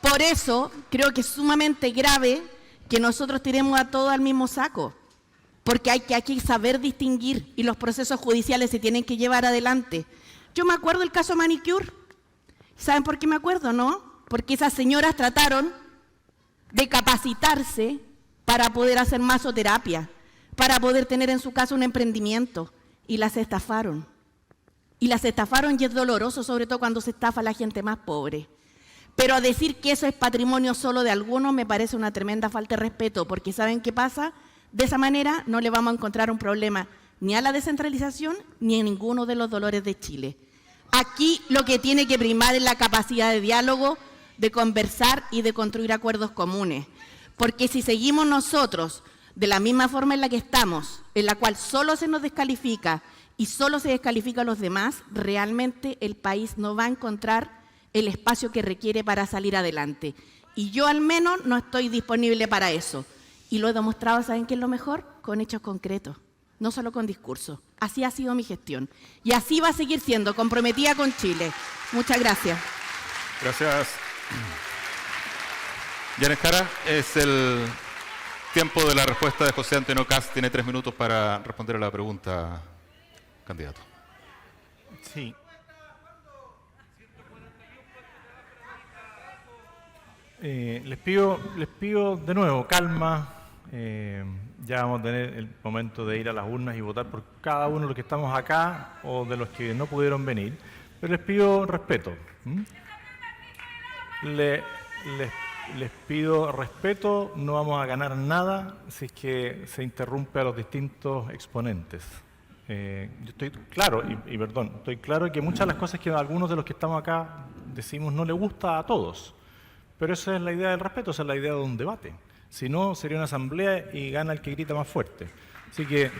Speaker 3: Por eso creo que es sumamente grave que nosotros tiremos a todos al mismo saco, porque hay que saber distinguir y los procesos judiciales se tienen que llevar adelante. Yo me acuerdo del caso Manicure. ¿Saben por qué me acuerdo, no? Porque esas señoras trataron de capacitarse para poder hacer masoterapia, para poder tener en su casa un emprendimiento, y las estafaron. Y las estafaron y es doloroso, sobre todo cuando se estafa a la gente más pobre. Pero decir que eso es patrimonio solo de algunos me parece una tremenda falta de respeto, porque ¿saben qué pasa? De esa manera no le vamos a encontrar un problema ni a la descentralización ni a ninguno de los dolores de Chile. Aquí lo que tiene que primar es la capacidad de diálogo, de conversar y de construir acuerdos comunes. Porque si seguimos nosotros de la misma forma en la que estamos, en la cual solo se nos descalifica y solo se descalifica a los demás, realmente el país no va a encontrar el espacio que requiere para salir adelante. Y yo al menos no estoy disponible para eso. Y lo he demostrado, ¿saben qué es lo mejor? Con hechos concretos, no solo con discursos. Así ha sido mi gestión. Y así va a seguir siendo, comprometida con Chile. Muchas gracias.
Speaker 2: Gracias. Janet Jara, es el tiempo de la respuesta de José Antonio Kast. Tiene 3 minutos para responder a la pregunta, candidato.
Speaker 4: Sí. Les pido de nuevo calma. Ya vamos a tener el momento de ir a las urnas y votar por cada uno de los que estamos acá o de los que no pudieron venir. Pero les pido respeto. Les pido respeto. No vamos a ganar nada si es que se interrumpe a los distintos exponentes. Yo estoy claro, estoy claro que muchas de las cosas que algunos de los que estamos acá decimos no le gusta a todos. Pero esa es la idea del respeto, esa es la idea de un debate. Si no, sería una asamblea y gana el que grita más fuerte. Así que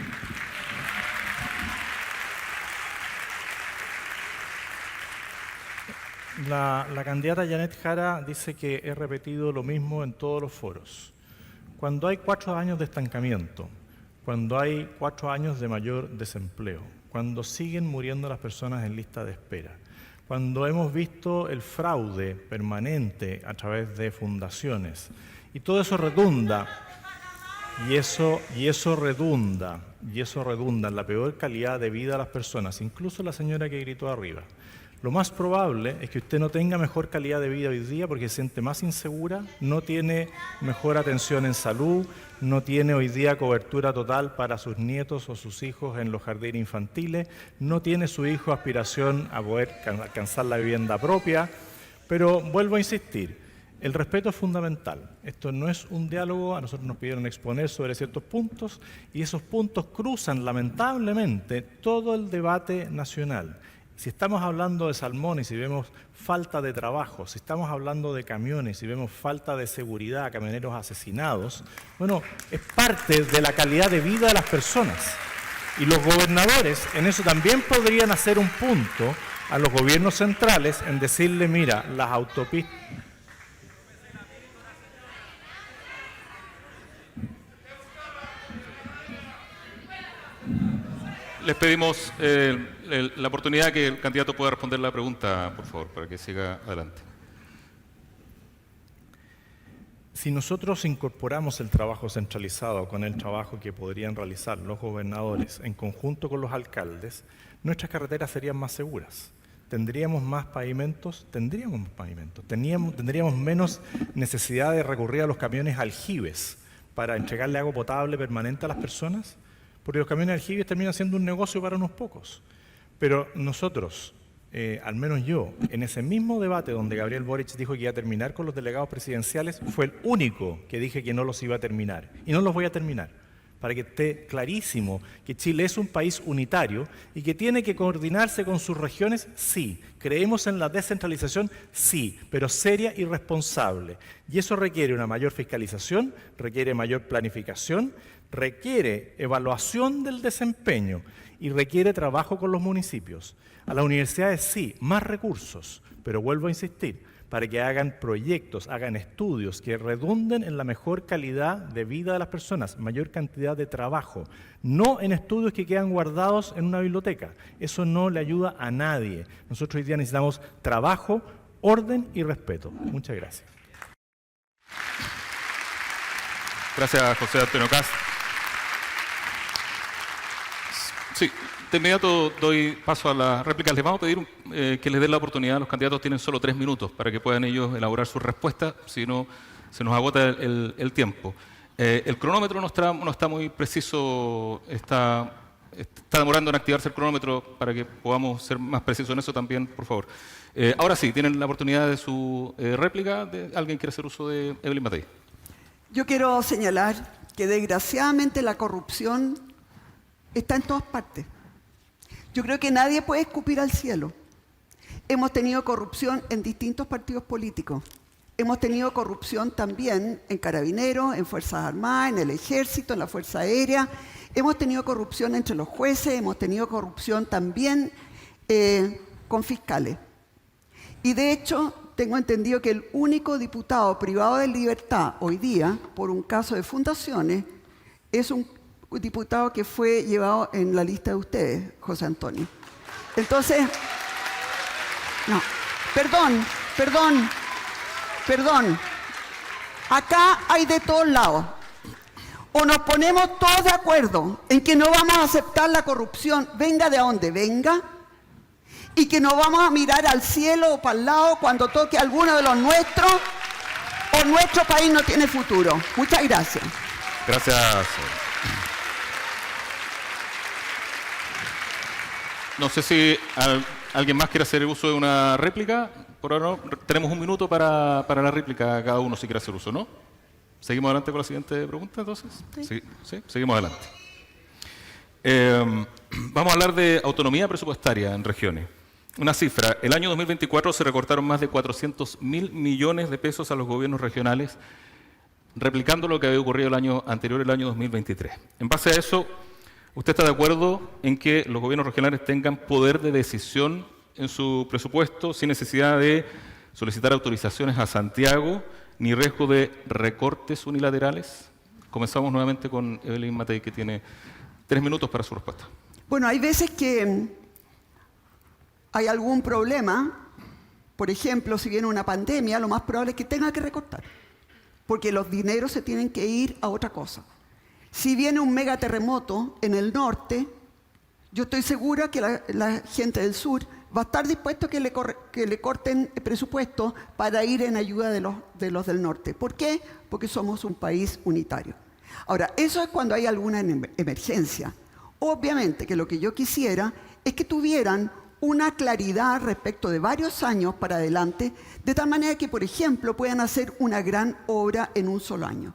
Speaker 4: la candidata Janet Jara dice que he repetido lo mismo en todos los foros. Cuando hay 4 años de estancamiento, cuando hay 4 años de mayor desempleo, cuando siguen muriendo las personas en lista de espera, cuando hemos visto el fraude permanente a través de fundaciones, y todo eso redunda, y eso redunda en la peor calidad de vida de las personas, incluso la señora que gritó arriba. Lo más probable es que usted no tenga mejor calidad de vida hoy día porque se siente más insegura, no tiene mejor atención en salud, no tiene hoy día cobertura total para sus nietos o sus hijos en los jardines infantiles, no tiene su hijo aspiración a poder alcanzar la vivienda propia. Pero vuelvo a insistir, el respeto es fundamental. Esto no es un diálogo, a nosotros nos pidieron exponer sobre ciertos puntos y esos puntos cruzan lamentablemente todo el debate nacional. Si estamos hablando de salmones y vemos falta de trabajo, si estamos hablando de camiones y vemos falta de seguridad, camioneros asesinados, bueno, es parte de la calidad de vida de las personas. Y los gobernadores en eso también podrían hacer un punto a los gobiernos centrales en decirle, mira, las autopistas...
Speaker 2: Les pedimos la oportunidad que el candidato pueda responder la pregunta, por favor, para que siga adelante.
Speaker 4: Si nosotros incorporamos el trabajo centralizado con el trabajo que podrían realizar los gobernadores en conjunto con los alcaldes, nuestras carreteras serían más seguras. ¿Tendríamos más pavimentos? Tendríamos más pavimentos. Tendríamos menos necesidad de recurrir a los camiones aljibes para entregarle agua potable permanente a las personas. Porque los camiones aljibes terminan siendo un negocio para unos pocos. Pero nosotros, al menos yo, en ese mismo debate donde Gabriel Boric dijo que iba a terminar con los delegados presidenciales, fue el único que dije que no los iba a terminar. Y no los voy a terminar, para que esté clarísimo que Chile es un país unitario y que tiene que coordinarse con sus regiones, sí. Creemos en la descentralización, sí, pero seria y responsable. Y eso requiere una mayor fiscalización, requiere mayor planificación, requiere evaluación del desempeño y requiere trabajo con los municipios. A las universidades sí, más recursos, pero vuelvo a insistir, para que hagan proyectos, hagan estudios que redunden en la mejor calidad de vida de las personas, mayor cantidad de trabajo, no en estudios que quedan guardados en una biblioteca. Eso no le ayuda a nadie. Nosotros hoy día necesitamos trabajo, orden y respeto. Muchas gracias.
Speaker 2: Gracias, José Antonio Kast. Sí, de inmediato doy paso a las réplicas. Les vamos a pedir que les den la oportunidad. Los candidatos tienen solo 3 minutos para que puedan ellos elaborar sus respuestas, si no se nos agota el tiempo. El cronómetro no está muy preciso, está demorando en activarse el cronómetro para que podamos ser más precisos en eso también, por favor. Ahora sí, tienen la oportunidad de su réplica. ¿Alguien quiere hacer uso de Evelyn Matei?
Speaker 1: Yo quiero señalar que desgraciadamente la corrupción está en todas partes. Yo creo que nadie puede escupir al cielo. Hemos tenido corrupción en distintos partidos políticos. Hemos tenido corrupción también en Carabineros, en Fuerzas Armadas, en el Ejército, en la Fuerza Aérea. Hemos tenido corrupción entre los jueces, hemos tenido corrupción también con fiscales. Y de hecho, tengo entendido que el único diputado privado de libertad hoy día, por un caso de fundaciones, es un diputado que fue llevado en la lista de ustedes, José Antonio. Entonces, no, perdón. Acá hay de todos lados. O nos ponemos todos de acuerdo en que no vamos a aceptar la corrupción, venga de donde venga, y que no vamos a mirar al cielo o para el lado cuando toque a alguno de los nuestros, o nuestro país no tiene futuro. Muchas gracias.
Speaker 2: Gracias. No sé si alguien más quiere hacer uso de una réplica. Por ahora no. Tenemos 1 minuto para la réplica, cada uno si quiere hacer uso, ¿no? ¿Seguimos adelante con la siguiente pregunta, entonces? Sí, seguimos adelante. Vamos a hablar de autonomía presupuestaria en regiones. Una cifra, el año 2024 se recortaron más de 400.000 millones de pesos a los gobiernos regionales, replicando lo que había ocurrido el año anterior, el año 2023. En base a eso, ¿usted está de acuerdo en que los gobiernos regionales tengan poder de decisión en su presupuesto sin necesidad de solicitar autorizaciones a Santiago ni riesgo de recortes unilaterales? Comenzamos nuevamente con Evelyn Matei, que tiene 3 minutos para su respuesta.
Speaker 1: Bueno, hay veces que hay algún problema. Por ejemplo, si viene una pandemia, lo más probable es que tenga que recortar, porque los dineros se tienen que ir a otra cosa. Si viene un megaterremoto en el norte, yo estoy segura que la gente del sur va a estar dispuesto a que le corten el presupuesto para ir en ayuda de los del norte. ¿Por qué? Porque somos un país unitario. Ahora, eso es cuando hay alguna emergencia. Obviamente que lo que yo quisiera es que tuvieran una claridad respecto de varios años para adelante, de tal manera que, por ejemplo, puedan hacer una gran obra en un solo año.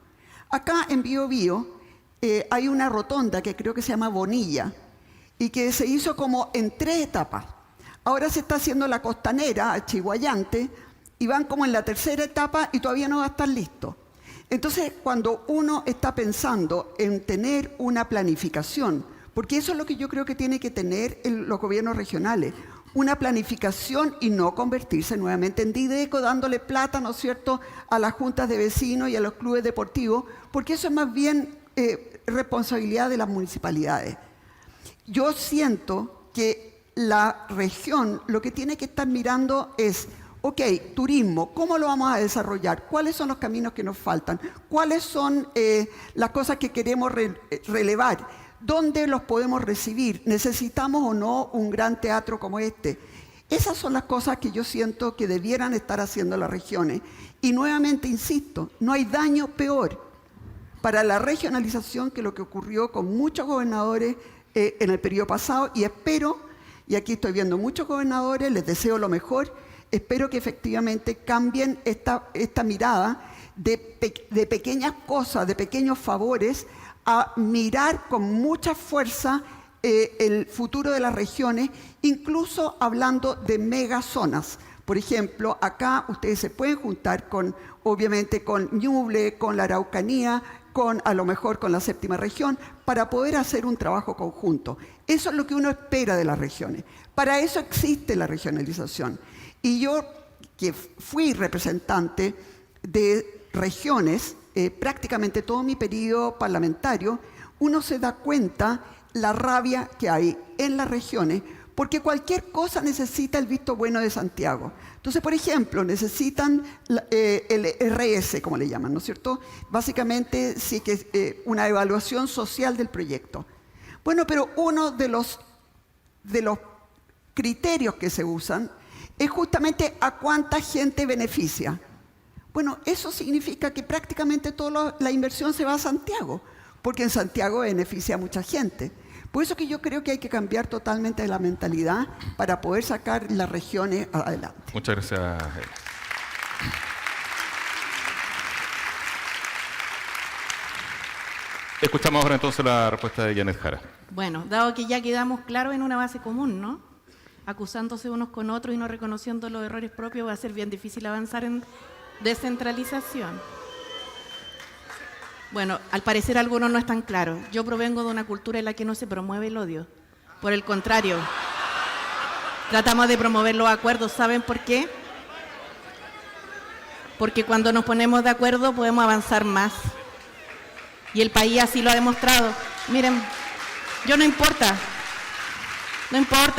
Speaker 1: Acá en Biobío hay una rotonda que creo que se llama Bonilla y que se hizo como en 3 etapas. Ahora se está haciendo la costanera, Chihuayante, y van como en la 3ª etapa y todavía no va a estar listo. Entonces, cuando uno está pensando en tener una planificación, porque eso es lo que yo creo que tiene que tener los gobiernos regionales, una planificación y no convertirse nuevamente en Dideco, dándole plata, ¿no es cierto?, a las juntas de vecinos y a los clubes deportivos, porque eso es más bien responsabilidad de las municipalidades. Yo siento que la región lo que tiene que estar mirando es, ok, turismo, ¿cómo lo vamos a desarrollar? ¿Cuáles son los caminos que nos faltan? ¿Cuáles son las cosas que queremos relevar? ¿Dónde los podemos recibir? ¿Necesitamos o no un gran teatro como este? Esas son las cosas que yo siento que debieran estar haciendo las regiones. Y nuevamente insisto, no hay daño peor para la regionalización que lo que ocurrió con muchos gobernadores en el periodo pasado, y espero, y aquí estoy viendo muchos gobernadores, les deseo lo mejor, espero que efectivamente cambien esta mirada de pequeñas cosas, de pequeños favores, a mirar con mucha fuerza el futuro de las regiones, incluso hablando de megazonas. Por ejemplo, acá ustedes se pueden juntar obviamente con Ñuble, con la Araucanía, a lo mejor con la 7ª región, para poder hacer un trabajo conjunto. Eso es lo que uno espera de las regiones. Para eso existe la regionalización. Y yo, que fui representante de regiones, prácticamente todo mi periodo parlamentario, uno se da cuenta la rabia que hay en las regiones, porque cualquier cosa necesita el visto bueno de Santiago. Entonces, por ejemplo, necesitan el RS, como le llaman, ¿no es cierto? Básicamente, sí que una evaluación social del proyecto. Bueno, pero uno de los criterios que se usan es justamente a cuánta gente beneficia. Bueno, eso significa que prácticamente toda la inversión se va a Santiago, porque en Santiago beneficia a mucha gente. Por eso que yo creo que hay que cambiar totalmente la mentalidad para poder sacar las regiones adelante.
Speaker 2: Muchas gracias. Escuchamos ahora entonces la respuesta de Janet Jara.
Speaker 3: Bueno, dado que ya quedamos claros en una base común, ¿no? Acusándose unos con otros y no reconociendo los errores propios, va a ser bien difícil avanzar en descentralización. Bueno, al parecer algunos no están claros. Yo provengo de una cultura en la que no se promueve el odio. Por el contrario, tratamos de promover los acuerdos. ¿Saben por qué? porque cuando nos ponemos de acuerdo podemos avanzar más. Y el país así lo ha demostrado. Miren, yo no importa,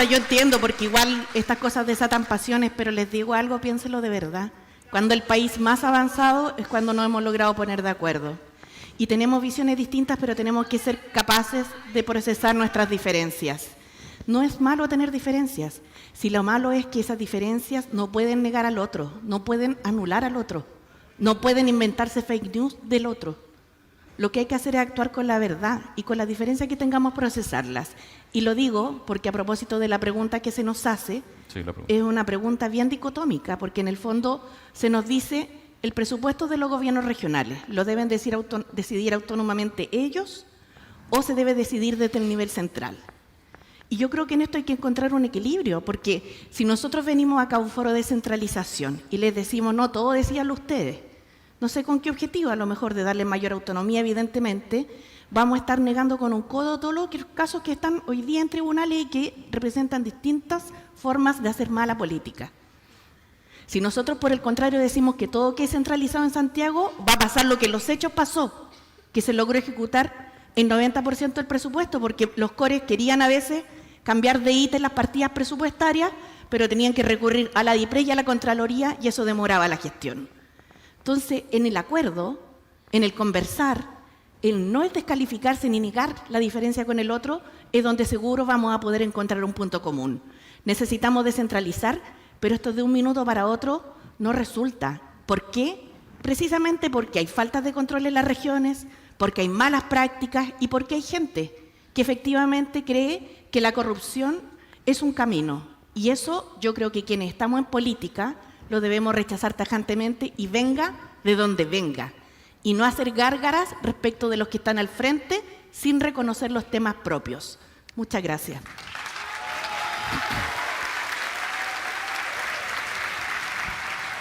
Speaker 3: yo entiendo, porque igual estas cosas desatan pasiones, pero les digo algo, piénselo de verdad. Cuando el país más avanzado es cuando nos hemos logrado poner de acuerdo. Y tenemos visiones distintas, pero tenemos que ser capaces de procesar nuestras diferencias. No es malo tener diferencias, si lo malo es que esas diferencias no pueden negar al otro, no pueden anular al otro, no pueden inventarse fake news del otro. Lo que hay que hacer es actuar con la verdad y con las diferencias que tengamos procesarlas. Y lo digo porque a propósito de la pregunta que se nos hace, es una pregunta bien dicotómica, porque en el fondo se nos dice el presupuesto de los gobiernos regionales, ¿lo deben decidir autónomamente ellos o se debe decidir desde el nivel central? Y yo creo que en esto hay que encontrar un equilibrio, porque si nosotros venimos acá a un foro de descentralización y les decimos, no, todo decíanlo ustedes, no sé con qué objetivo, a lo mejor de darle mayor autonomía, evidentemente, vamos a estar negando con un codo todos los casos que están hoy día en tribunales y que representan distintas formas de hacer mala política. Si nosotros, por el contrario, decimos que todo quede centralizado en Santiago, va a pasar lo que en los hechos pasó, que se logró ejecutar el 90% del presupuesto, porque los cores querían a veces cambiar de ítem las partidas presupuestarias, pero tenían que recurrir a la DIPRE y a la Contraloría, y eso demoraba la gestión. Entonces, en el acuerdo, en el conversar, el no descalificarse ni negar la diferencia con el otro, es donde seguro vamos a poder encontrar un punto común. Necesitamos descentralizar, pero esto de un minuto para otro no resulta. ¿Por qué? Precisamente porque hay faltas de control en las regiones, porque hay malas prácticas y porque hay gente que efectivamente cree que la corrupción es un camino. Y eso yo creo que quienes estamos en política lo debemos rechazar tajantemente y venga de donde venga. Y no hacer gárgaras respecto de los que están al frente sin reconocer los temas propios. Muchas gracias.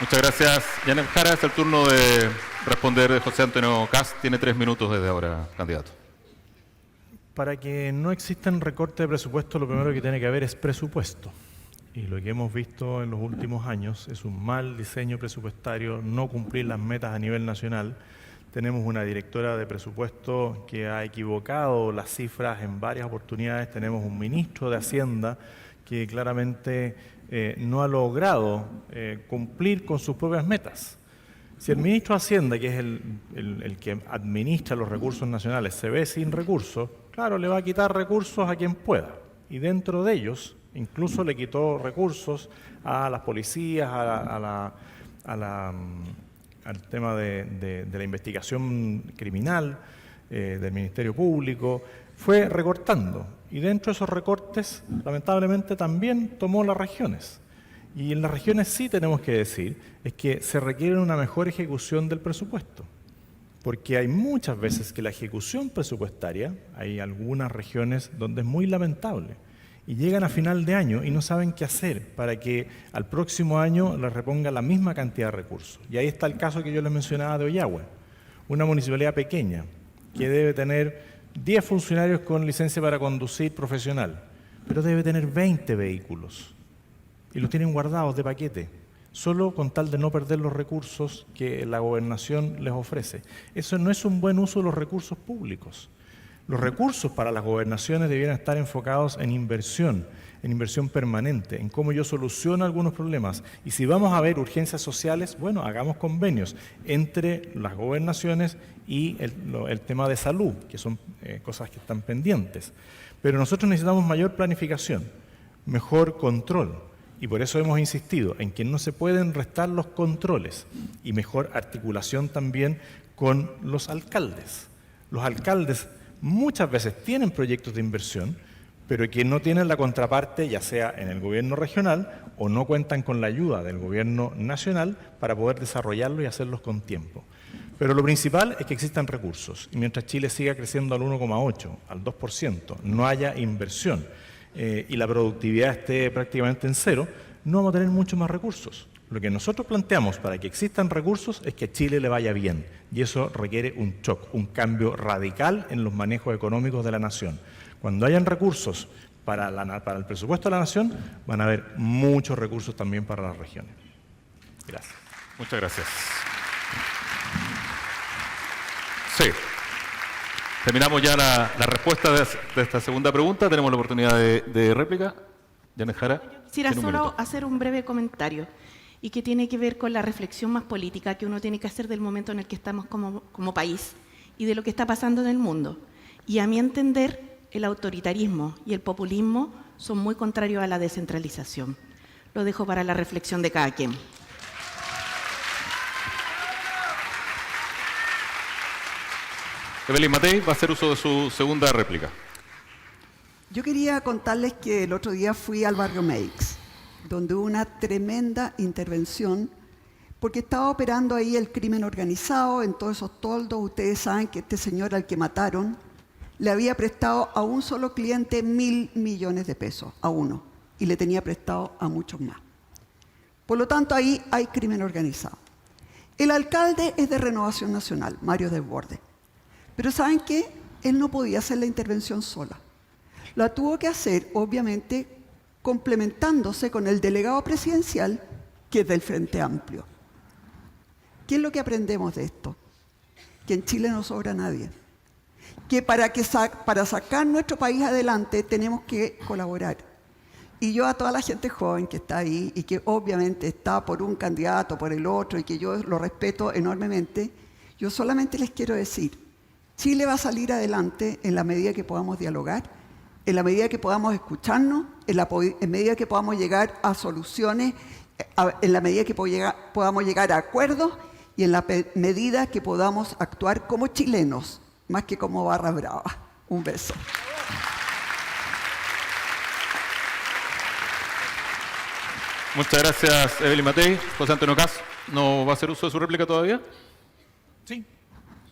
Speaker 2: Muchas gracias, Janet Jara. Es el turno de responder de José Antonio Kast. Tiene 3 minutos desde ahora, candidato.
Speaker 4: Para que no existan recortes de presupuesto, lo primero que tiene que haber es presupuesto. Y lo que hemos visto en los últimos años es un mal diseño presupuestario, no cumplir las metas a nivel nacional. Tenemos una directora de presupuesto que ha equivocado las cifras en varias oportunidades. Tenemos un ministro de Hacienda que claramente no ha logrado cumplir con sus propias metas. Si el ministro de Hacienda, que es el que administra los recursos nacionales, se ve sin recursos, claro, le va a quitar recursos a quien pueda. Y dentro de ellos, incluso le quitó recursos a las policías, al tema de la investigación criminal, del Ministerio Público, fue recortando. Y dentro de esos recortes, lamentablemente, también tomó las regiones. Y en las regiones sí tenemos que decir, es que se requiere una mejor ejecución del presupuesto. Porque hay muchas veces que la ejecución presupuestaria, hay algunas regiones donde es muy lamentable. Y llegan a final de año y no saben qué hacer para que al próximo año les reponga la misma cantidad de recursos. Y ahí está el caso que yo les mencionaba de Ollagüe, una municipalidad pequeña que debe tener 10 funcionarios con licencia para conducir profesional, pero debe tener 20 vehículos y los tienen guardados de paquete, solo con tal de no perder los recursos que la gobernación les ofrece. Eso no es un buen uso de los recursos públicos. Los recursos para las gobernaciones debieran estar enfocados en inversión permanente, en cómo yo soluciono algunos problemas. Y si vamos a ver urgencias sociales, bueno, hagamos convenios entre las gobernaciones y el tema de salud, que son cosas que están pendientes. Pero nosotros necesitamos mayor planificación, mejor control. Y por eso hemos insistido en que no se pueden restar los controles y mejor articulación también con los alcaldes. Los alcaldes muchas veces tienen proyectos de inversión, pero que no tienen la contraparte, ya sea en el gobierno regional o no cuentan con la ayuda del gobierno nacional para poder desarrollarlo y hacerlos con tiempo. Pero lo principal es que existan recursos. Y mientras Chile siga creciendo al 1,8%, al 2%, no haya inversión y la productividad esté prácticamente en cero, no vamos a tener muchos más recursos. Lo que nosotros planteamos para que existan recursos es que a Chile le vaya bien. Y eso requiere un shock, un cambio radical en los manejos económicos de la nación. Cuando hayan recursos para el presupuesto de la nación, van a haber muchos recursos también para las regiones. Gracias.
Speaker 2: Muchas gracias. Sí. Terminamos ya la respuesta de esta segunda pregunta. Tenemos la oportunidad de réplica. Janet Jara.
Speaker 3: Quisiera
Speaker 2: tiene un
Speaker 3: solo
Speaker 2: minuto.
Speaker 3: hacer un breve comentario y que tiene que ver con la reflexión más política que uno tiene que hacer del momento en el que estamos como país y de lo que está pasando en el mundo. Y a mi entender, el autoritarismo y el populismo son muy contrarios a la descentralización. Lo dejo para la reflexión de cada quien.
Speaker 2: Evelyn Matei va a hacer uso de su segunda réplica.
Speaker 1: Yo quería contarles que el otro día fui al barrio Meix, donde hubo una tremenda intervención, porque estaba operando ahí el crimen organizado en todos esos toldos. Ustedes saben que este señor al que mataron le había prestado a un solo cliente 1.000 millones de pesos, a uno, y le tenía prestado a muchos más. Por lo tanto, ahí hay crimen organizado. El alcalde es de Renovación Nacional, Mario Desbordes. Pero ¿saben qué? Él no podía hacer la intervención sola. La tuvo que hacer, obviamente, complementándose con el delegado presidencial, que es del Frente Amplio. ¿Qué es lo que aprendemos de esto? Que en Chile no sobra nadie. Que para sacar nuestro país adelante tenemos que colaborar. Y yo a toda la gente joven que está ahí y que obviamente está por un candidato, por el otro, y que yo lo respeto enormemente, yo solamente les quiero decir, Chile va a salir adelante en la medida que podamos dialogar, en la medida que podamos escucharnos, en medida que podamos llegar a soluciones, en la medida que podamos llegar a acuerdos y en la medida que podamos actuar como chilenos, más que como barra brava. Un beso.
Speaker 2: Muchas gracias, Evelyn Matei. José Antonio Caz, ¿no va a hacer uso de su réplica todavía?
Speaker 4: Sí.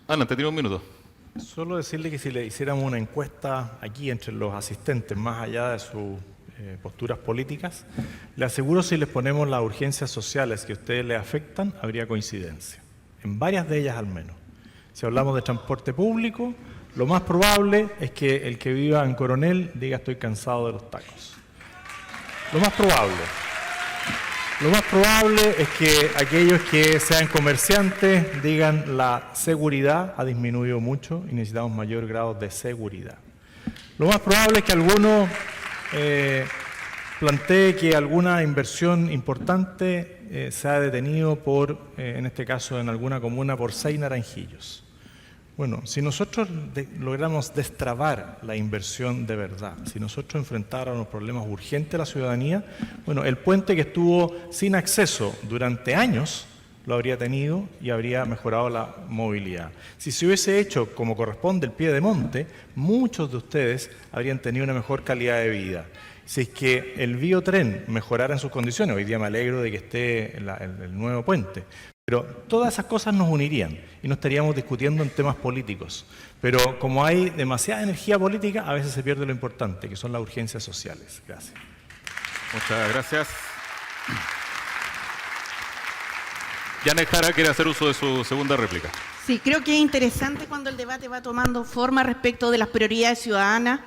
Speaker 2: Adelante, tiene un minuto.
Speaker 4: Solo decirle que si le hiciéramos una encuesta aquí entre los asistentes, más allá de sus posturas políticas, le aseguro si les ponemos las urgencias sociales que a ustedes les afectan, habría coincidencia. En varias de ellas al menos. Si hablamos de transporte público, lo más probable es que el que viva en Coronel diga estoy cansado de los tacos. Lo más probable. Lo más probable es que aquellos que sean comerciantes digan la seguridad ha disminuido mucho y necesitamos mayor grado de seguridad. Lo más probable es que alguno plantee que alguna inversión importante se ha detenido por, en este caso en alguna comuna, por 6 naranjillos. Bueno, si nosotros logramos destrabar la inversión de verdad, si nosotros enfrentáramos los problemas urgentes de la ciudadanía, bueno, el puente que estuvo sin acceso durante años lo habría tenido y habría mejorado la movilidad. Si se hubiese hecho como corresponde el pie de monte, muchos de ustedes habrían tenido una mejor calidad de vida. Si es que el biotren mejorara en sus condiciones, hoy día me alegro de que esté el nuevo puente, pero todas esas cosas nos unirían y no estaríamos discutiendo en temas políticos. Pero como hay demasiada energía política, a veces se pierde lo importante, que son las urgencias sociales. Gracias.
Speaker 2: Muchas gracias. Janet Jara quiere hacer uso de su segunda réplica.
Speaker 3: Sí, creo que es interesante cuando el debate va tomando forma respecto de las prioridades ciudadanas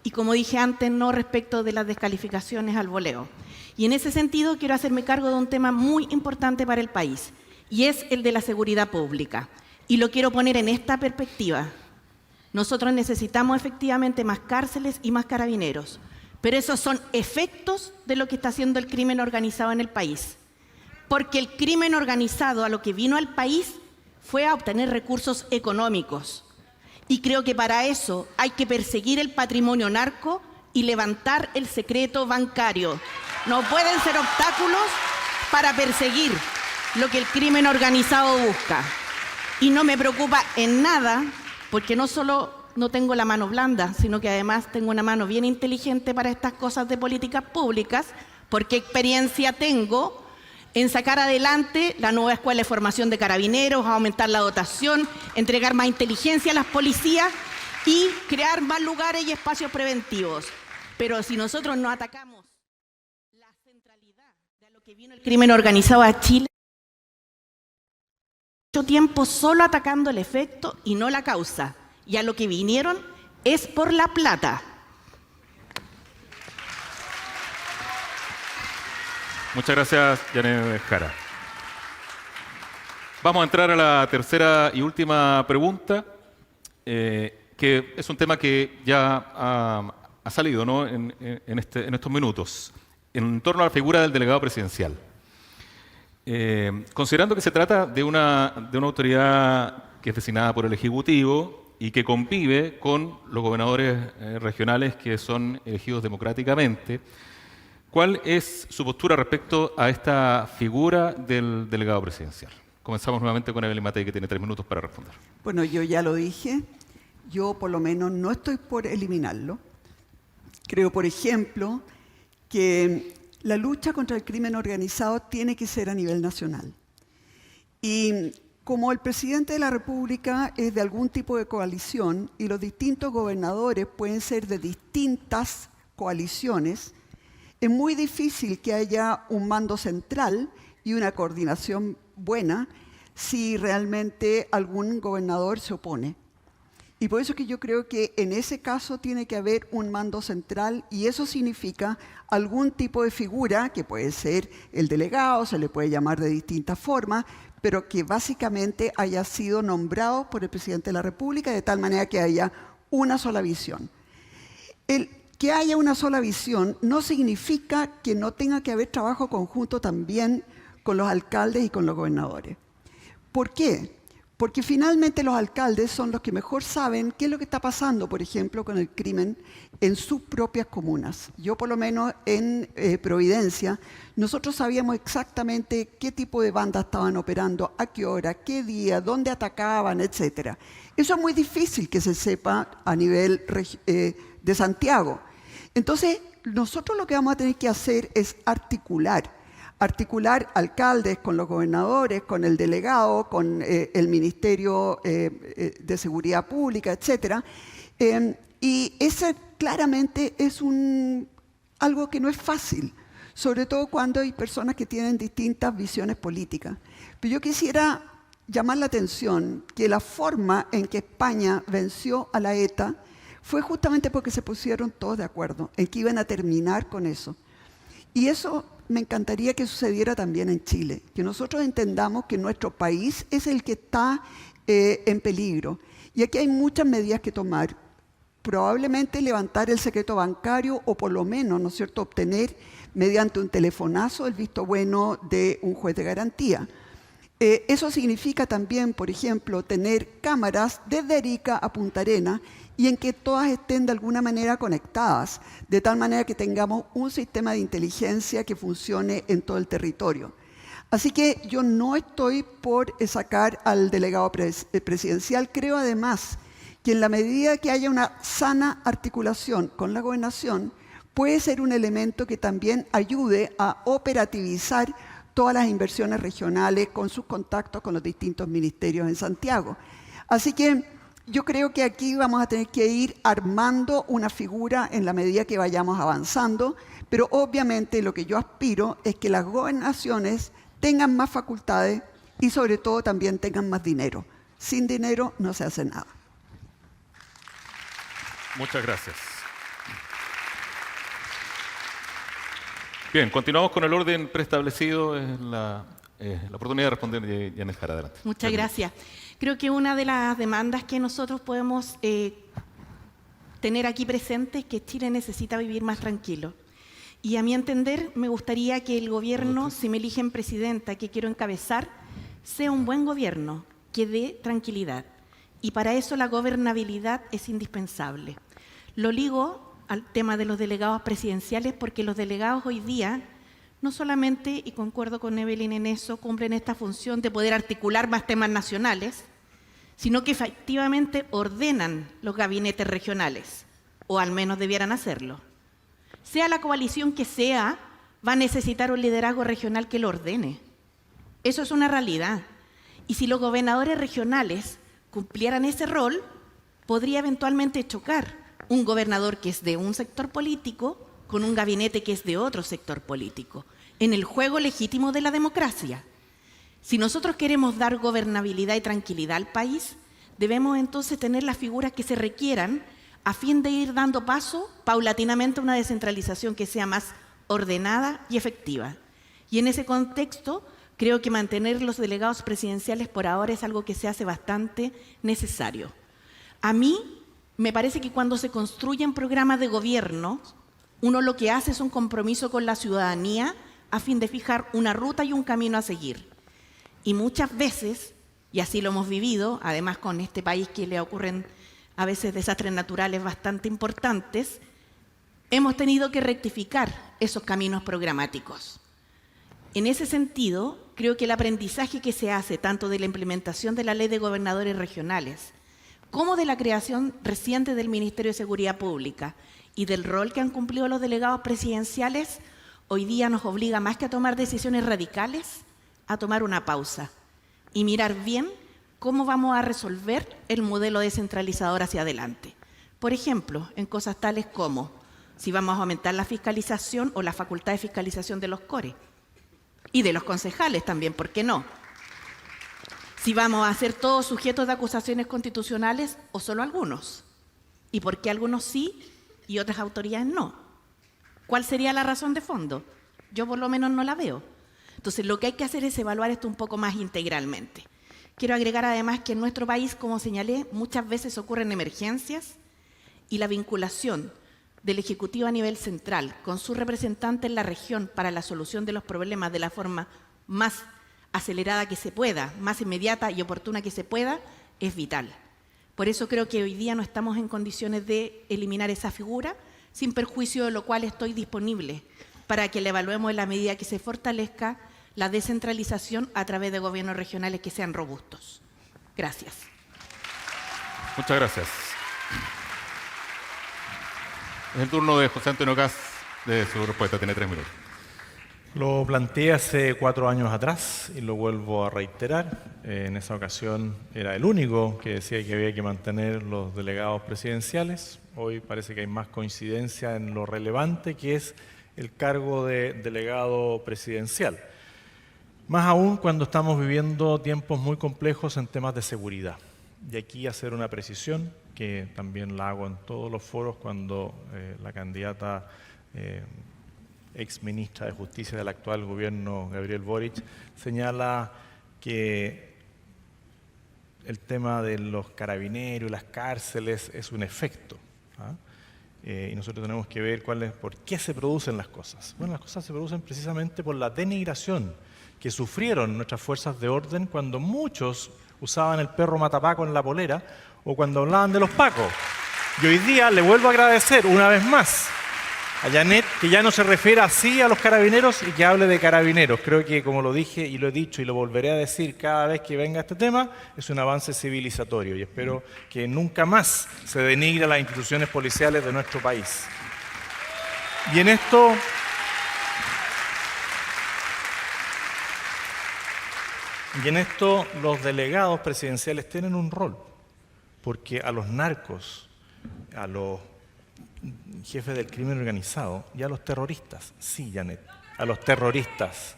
Speaker 3: y, como dije antes, no respecto de las descalificaciones al voleo. Y en ese sentido quiero hacerme cargo de un tema muy importante para el país, y es el de la seguridad pública. Y lo quiero poner en esta perspectiva. Nosotros necesitamos efectivamente más cárceles y más carabineros, pero esos son efectos de lo que está haciendo el crimen organizado en el país. Porque el crimen organizado a lo que vino al país fue a obtener recursos económicos. Y creo que para eso hay que perseguir el patrimonio narco y levantar el secreto bancario. No pueden ser obstáculos para perseguir lo que el crimen organizado busca. Y no me preocupa en nada, porque no solo no tengo la mano blanda, sino que además tengo una mano bien inteligente para estas cosas de políticas públicas, porque experiencia tengo en sacar adelante la nueva escuela de formación de carabineros, aumentar la dotación, entregar más inteligencia a las policías y crear más lugares y espacios preventivos. Pero si nosotros no atacamos la centralidad de lo que vino el crimen organizado a Chile, mucho tiempo solo atacando el efecto y no la causa. Y a lo que vinieron es por la plata.
Speaker 2: Muchas gracias, Janet Jara. Vamos a entrar a la tercera y última pregunta, que es un tema que ya ha salido, ¿no?, en estos minutos, en torno a la figura del delegado presidencial. Considerando que se trata de una autoridad que es designada por el Ejecutivo y que convive con los gobernadores regionales que son elegidos democráticamente, ¿cuál es su postura respecto a esta figura del delegado presidencial? Comenzamos nuevamente con Evelyn Matei, que tiene 3 minutos para responder.
Speaker 1: Bueno, yo ya lo dije, yo por lo menos no estoy por eliminarlo. Creo, por ejemplo, que la lucha contra el crimen organizado tiene que ser a nivel nacional. Y como el presidente de la República es de algún tipo de coalición y los distintos gobernadores pueden ser de distintas coaliciones, es muy difícil que haya un mando central y una coordinación buena si realmente algún gobernador se opone. Y por eso es que yo creo que en ese caso tiene que haber un mando central y eso significa algún tipo de figura, que puede ser el delegado, se le puede llamar de distintas formas, pero que básicamente haya sido nombrado por el presidente de la República de tal manera que haya una sola visión. El que haya una sola visión no significa que no tenga que haber trabajo conjunto también con los alcaldes y con los gobernadores. ¿Por qué? Porque finalmente los alcaldes son los que mejor saben qué es lo que está pasando, por ejemplo, con el crimen en sus propias comunas. Yo, por lo menos, en Providencia, nosotros sabíamos exactamente qué tipo de bandas estaban operando, a qué hora, qué día, dónde atacaban, etc. Eso es muy difícil que se sepa a nivel de Santiago. Entonces, nosotros lo que vamos a tener que hacer es articular alcaldes con los gobernadores, con el delegado, con el Ministerio de Seguridad Pública, etc. Y ese claramente es algo que no es fácil, sobre todo cuando hay personas que tienen distintas visiones políticas. Pero yo quisiera llamar la atención que la forma en que España venció a la ETA fue justamente porque se pusieron todos de acuerdo en que iban a terminar con eso. Y eso me encantaría que sucediera también en Chile, que nosotros entendamos que nuestro país es el que está en peligro. Y aquí hay muchas medidas que tomar. Probablemente levantar el secreto bancario o por lo menos, ¿no es cierto?, obtener mediante un telefonazo el visto bueno de un juez de garantía. Eso significa también, por ejemplo, tener cámaras desde Arica a Punta Arenas y en que todas estén de alguna manera conectadas, de tal manera que tengamos un sistema de inteligencia que funcione en todo el territorio. Así que yo no estoy por sacar al delegado presidencial. Creo además que en la medida que haya una sana articulación con la gobernación, puede ser un elemento que también ayude a operativizar todas las inversiones regionales con sus contactos con los distintos ministerios en Santiago. Así que yo creo que aquí vamos a tener que ir armando una figura en la medida que vayamos avanzando, pero obviamente lo que yo aspiro es que las gobernaciones tengan más facultades y sobre todo también tengan más dinero. Sin dinero no se hace nada.
Speaker 2: Muchas gracias. Bien, continuamos con el orden preestablecido. La oportunidad de responder, Janet Jara, adelante.
Speaker 3: Muchas gracias. Creo que una de las demandas que nosotros podemos tener aquí presente es que Chile necesita vivir más tranquilo. Y a mi entender, me gustaría que el gobierno, si me eligen presidenta que quiero encabezar, sea un buen gobierno que dé tranquilidad. Y para eso la gobernabilidad es indispensable. Lo ligo al tema de los delegados presidenciales porque los delegados hoy día no solamente, y concuerdo con Evelyn en eso, cumplen esta función de poder articular más temas nacionales, sino que efectivamente ordenan los gabinetes regionales, o al menos debieran hacerlo. Sea la coalición que sea, va a necesitar un liderazgo regional que lo ordene. Eso es una realidad. Y si los gobernadores regionales cumplieran ese rol, podría eventualmente chocar un gobernador que es de un sector político con un gabinete que es de otro sector político, en el juego legítimo de la democracia. Si nosotros queremos dar gobernabilidad y tranquilidad al país, debemos entonces tener las figuras que se requieran a fin de ir dando paso paulatinamente a una descentralización que sea más ordenada y efectiva. Y en ese contexto, creo que mantener los delegados presidenciales por ahora es algo que se hace bastante necesario. A mí me parece que cuando se construyen programas de gobierno, uno lo que hace es un compromiso con la ciudadanía a fin de fijar una ruta y un camino a seguir. Y muchas veces, y así lo hemos vivido, además con este país que le ocurren a veces desastres naturales bastante importantes, hemos tenido que rectificar esos caminos programáticos. En ese sentido, creo que el aprendizaje que se hace tanto de la implementación de la Ley de Gobernadores Regionales como de la creación reciente del Ministerio de Seguridad Pública y del rol que han cumplido los delegados presidenciales, hoy día nos obliga más que a tomar decisiones radicales, a tomar una pausa y mirar bien cómo vamos a resolver el modelo descentralizador hacia adelante. Por ejemplo, en cosas tales como si vamos a aumentar la fiscalización o la facultad de fiscalización de los CORE y de los concejales también, ¿por qué no? Si vamos a ser todos sujetos de acusaciones constitucionales o solo algunos, y por qué algunos sí y otras autoridades no. ¿Cuál sería la razón de fondo? Yo por lo menos no la veo. Entonces lo que hay que hacer es evaluar esto un poco más integralmente. Quiero agregar además que en nuestro país, como señalé, muchas veces ocurren emergencias y la vinculación del Ejecutivo a nivel central con su representante en la región para la solución de los problemas de la forma más acelerada que se pueda, más inmediata y oportuna que se pueda, es vital. Por eso creo que hoy día no estamos en condiciones de eliminar esa figura, sin perjuicio de lo cual estoy disponible para que la evaluemos en la medida que se fortalezca la descentralización a través de gobiernos regionales que sean robustos. Gracias.
Speaker 2: Muchas gracias. Es el turno de José Antonio Kast de su respuesta. Tiene 3 minutos.
Speaker 4: Lo planteé hace 4 años atrás y lo vuelvo a reiterar. En esa ocasión era el único que decía que había que mantener los delegados presidenciales. Hoy parece que hay más coincidencia en lo relevante que es el cargo de delegado presidencial. Más aún cuando estamos viviendo tiempos muy complejos en temas de seguridad. Y aquí hacer una precisión, que también la hago en todos los foros cuando la candidata ex ministra de Justicia del actual gobierno, Gabriel Boric, señala que el tema de los carabineros y las cárceles es un efecto. Y nosotros tenemos que ver por qué se producen las cosas. Bueno, las cosas se producen precisamente por la denigración que sufrieron nuestras fuerzas de orden cuando muchos usaban el perro matapaco en la polera o cuando hablaban de los pacos. Y hoy día le vuelvo a agradecer una vez más a Janet que ya no se refiere así a los carabineros y que hable de carabineros. Creo que, como lo dije y lo he dicho y lo volveré a decir cada vez que venga este tema, es un avance civilizatorio y espero que nunca más se denigre a las instituciones policiales de nuestro país. Y en esto los delegados presidenciales tienen un rol, porque a los narcos, a los jefes del crimen organizado y a los terroristas, sí, Janet, a los terroristas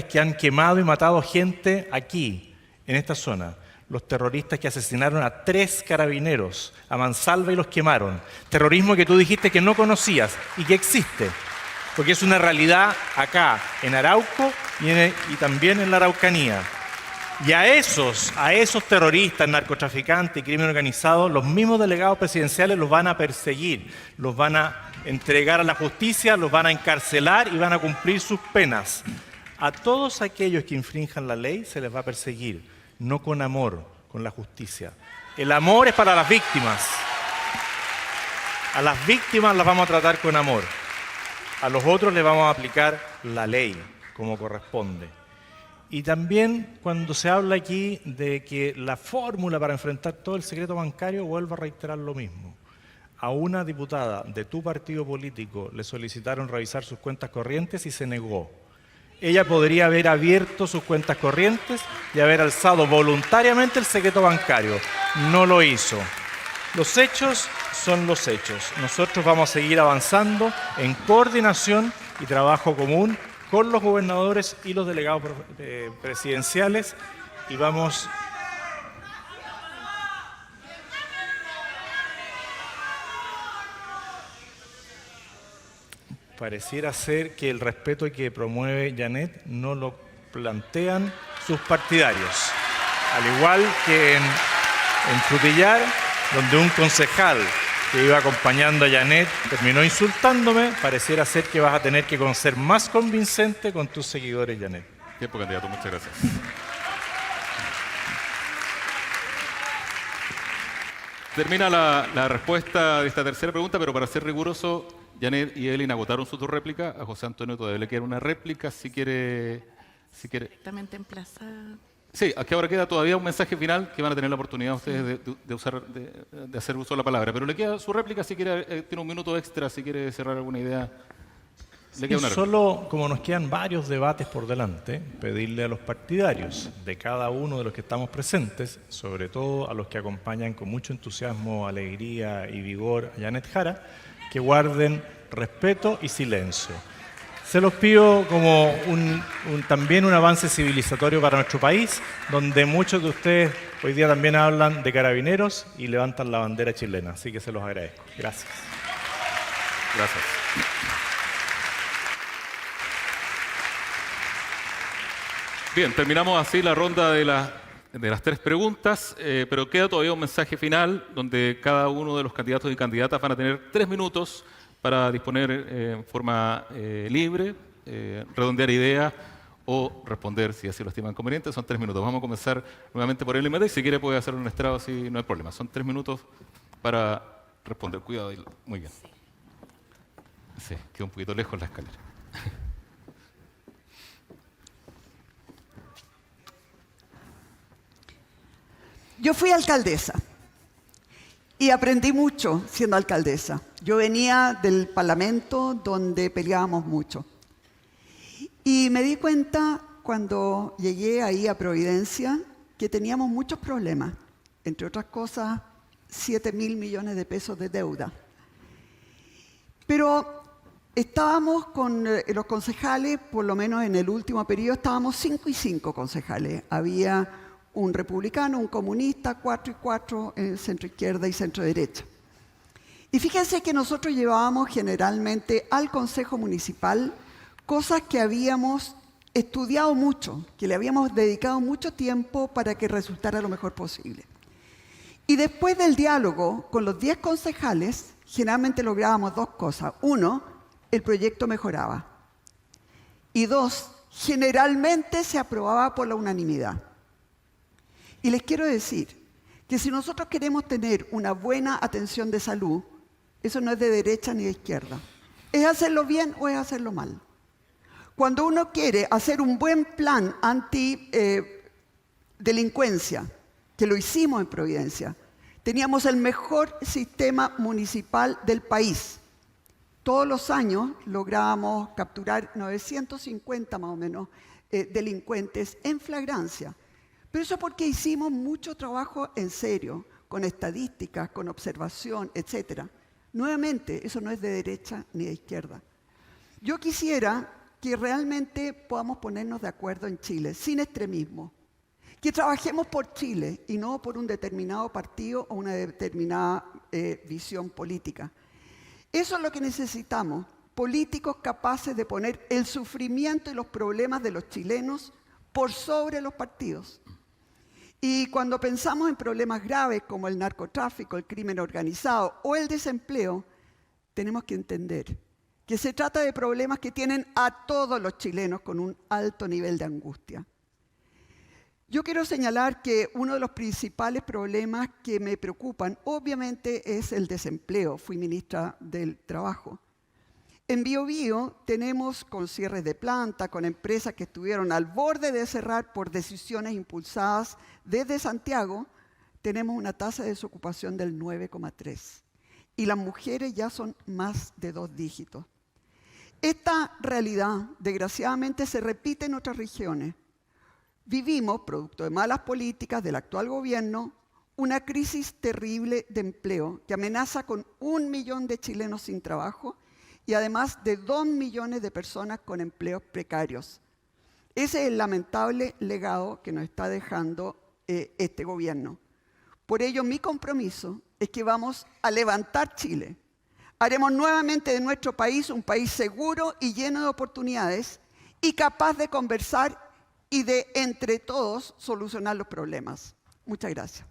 Speaker 4: que han quemado y matado gente aquí, en esta zona, los terroristas que asesinaron a 3 carabineros, a mansalva y los quemaron, terrorismo que tú dijiste que no conocías y que existe, porque es una realidad acá, en Arauco y también en la Araucanía. Y a esos terroristas, narcotraficantes y crimen organizado, los mismos delegados presidenciales los van a perseguir, los van a entregar a la justicia, los van a encarcelar y van a cumplir sus penas. A todos aquellos que infrinjan la ley se les va a perseguir, no con amor, con la justicia. El amor es para las víctimas. A las víctimas las vamos a tratar con amor. A los otros les vamos a aplicar la ley como corresponde. Y también cuando se habla aquí de que la fórmula para enfrentar todo el secreto bancario, vuelvo a reiterar lo mismo. A una diputada de tu partido político le solicitaron revisar sus cuentas corrientes y se negó. Ella podría haber abierto sus cuentas corrientes y haber alzado voluntariamente el secreto bancario. No lo hizo. Los hechos son los hechos. Nosotros vamos a seguir avanzando en coordinación y trabajo común con los gobernadores y los delegados presidenciales y vamos pareciera ser que el respeto que promueve Janet no lo plantean sus partidarios. Al igual que en Frutillar, donde un concejal que iba acompañando a Janet terminó insultándome, pareciera ser que vas a tener que ser más convincente con tus seguidores, Janet.
Speaker 2: Tiempo, candidato. Muchas gracias. Termina la respuesta de esta tercera pregunta, pero para ser riguroso, Janet y Evelyn agotaron sus 2 réplicas. A José Antonio todavía le queda una réplica, si quiere.
Speaker 3: Directamente en plaza.
Speaker 2: Sí, aquí ahora queda todavía un mensaje final que van a tener la oportunidad ustedes de hacer uso de la palabra. Pero le queda su réplica, si quiere, tiene un minuto extra, si quiere cerrar alguna idea. Le queda una réplica.
Speaker 4: Solo, como nos quedan varios debates por delante, pedirle a los partidarios de cada uno de los que estamos presentes, sobre todo a los que acompañan con mucho entusiasmo, alegría y vigor a Janet Jara, que guarden respeto y silencio. Se los pido como también un avance civilizatorio para nuestro país, donde muchos de ustedes hoy día también hablan de carabineros y levantan la bandera chilena. Así que se los agradezco. Gracias.
Speaker 2: Gracias. Bien, terminamos así la ronda de las 3 preguntas, pero queda todavía un mensaje final donde cada uno de los candidatos y candidatas van a tener 3 minutos para disponer en forma libre, redondear ideas o responder si así lo estiman conveniente. Son 3 minutos. Vamos a comenzar nuevamente por el Matei. Si quiere puede hacer un estrado, así no hay problema. Son 3 minutos para responder. Cuidado. Muy bien. Sí, queda un poquito lejos la escalera.
Speaker 1: Yo fui alcaldesa y aprendí mucho siendo alcaldesa. Yo venía del Parlamento donde peleábamos mucho. Y me di cuenta cuando llegué ahí a Providencia que teníamos muchos problemas. Entre otras cosas, 7.000 millones de pesos de deuda. Pero estábamos con los concejales, por lo menos en el último periodo, estábamos 5 y 5 concejales. Había un republicano, un comunista, 4 y 4, centro izquierda y centro derecha. Y fíjense que nosotros llevábamos generalmente al Consejo Municipal cosas que habíamos estudiado mucho, que le habíamos dedicado mucho tiempo para que resultara lo mejor posible. Y después del diálogo con los 10 concejales, generalmente lográbamos 2 cosas. 1, el proyecto mejoraba. Y 2, generalmente se aprobaba por la unanimidad. Y les quiero decir que si nosotros queremos tener una buena atención de salud, eso no es de derecha ni de izquierda. ¿Es hacerlo bien o es hacerlo mal? Cuando uno quiere hacer un buen plan anti-delincuencia, que lo hicimos en Providencia, teníamos el mejor sistema municipal del país. Todos los años lográbamos capturar 950 más o menos delincuentes en flagrancia. Pero eso porque hicimos mucho trabajo en serio, con estadísticas, con observación, etc. Nuevamente, eso no es de derecha ni de izquierda. Yo quisiera que realmente podamos ponernos de acuerdo en Chile, sin extremismo. Que trabajemos por Chile y no por un determinado partido o una determinada visión política. Eso es lo que necesitamos, políticos capaces de poner el sufrimiento y los problemas de los chilenos por sobre los partidos. Y cuando pensamos en problemas graves como el narcotráfico, el crimen organizado o el desempleo, tenemos que entender que se trata de problemas que tienen a todos los chilenos con un alto nivel de angustia. Yo quiero señalar que uno de los principales problemas que me preocupan, obviamente, es el desempleo. Fui ministra del Trabajo. En Biobío tenemos con cierres de planta, con empresas que estuvieron al borde de cerrar por decisiones impulsadas desde Santiago, tenemos una tasa de desocupación del 9,3%. Y las mujeres ya son más de 2 dígitos. Esta realidad, desgraciadamente, se repite en otras regiones. Vivimos, producto de malas políticas del actual gobierno, una crisis terrible de empleo que amenaza con 1 millón de chilenos sin trabajo y además de 2 millones de personas con empleos precarios. Ese es el lamentable legado que nos está dejando este gobierno. Por ello, mi compromiso es que vamos a levantar Chile. Haremos nuevamente de nuestro país un país seguro y lleno de oportunidades y capaz de conversar y de entre todos solucionar los problemas. Muchas gracias.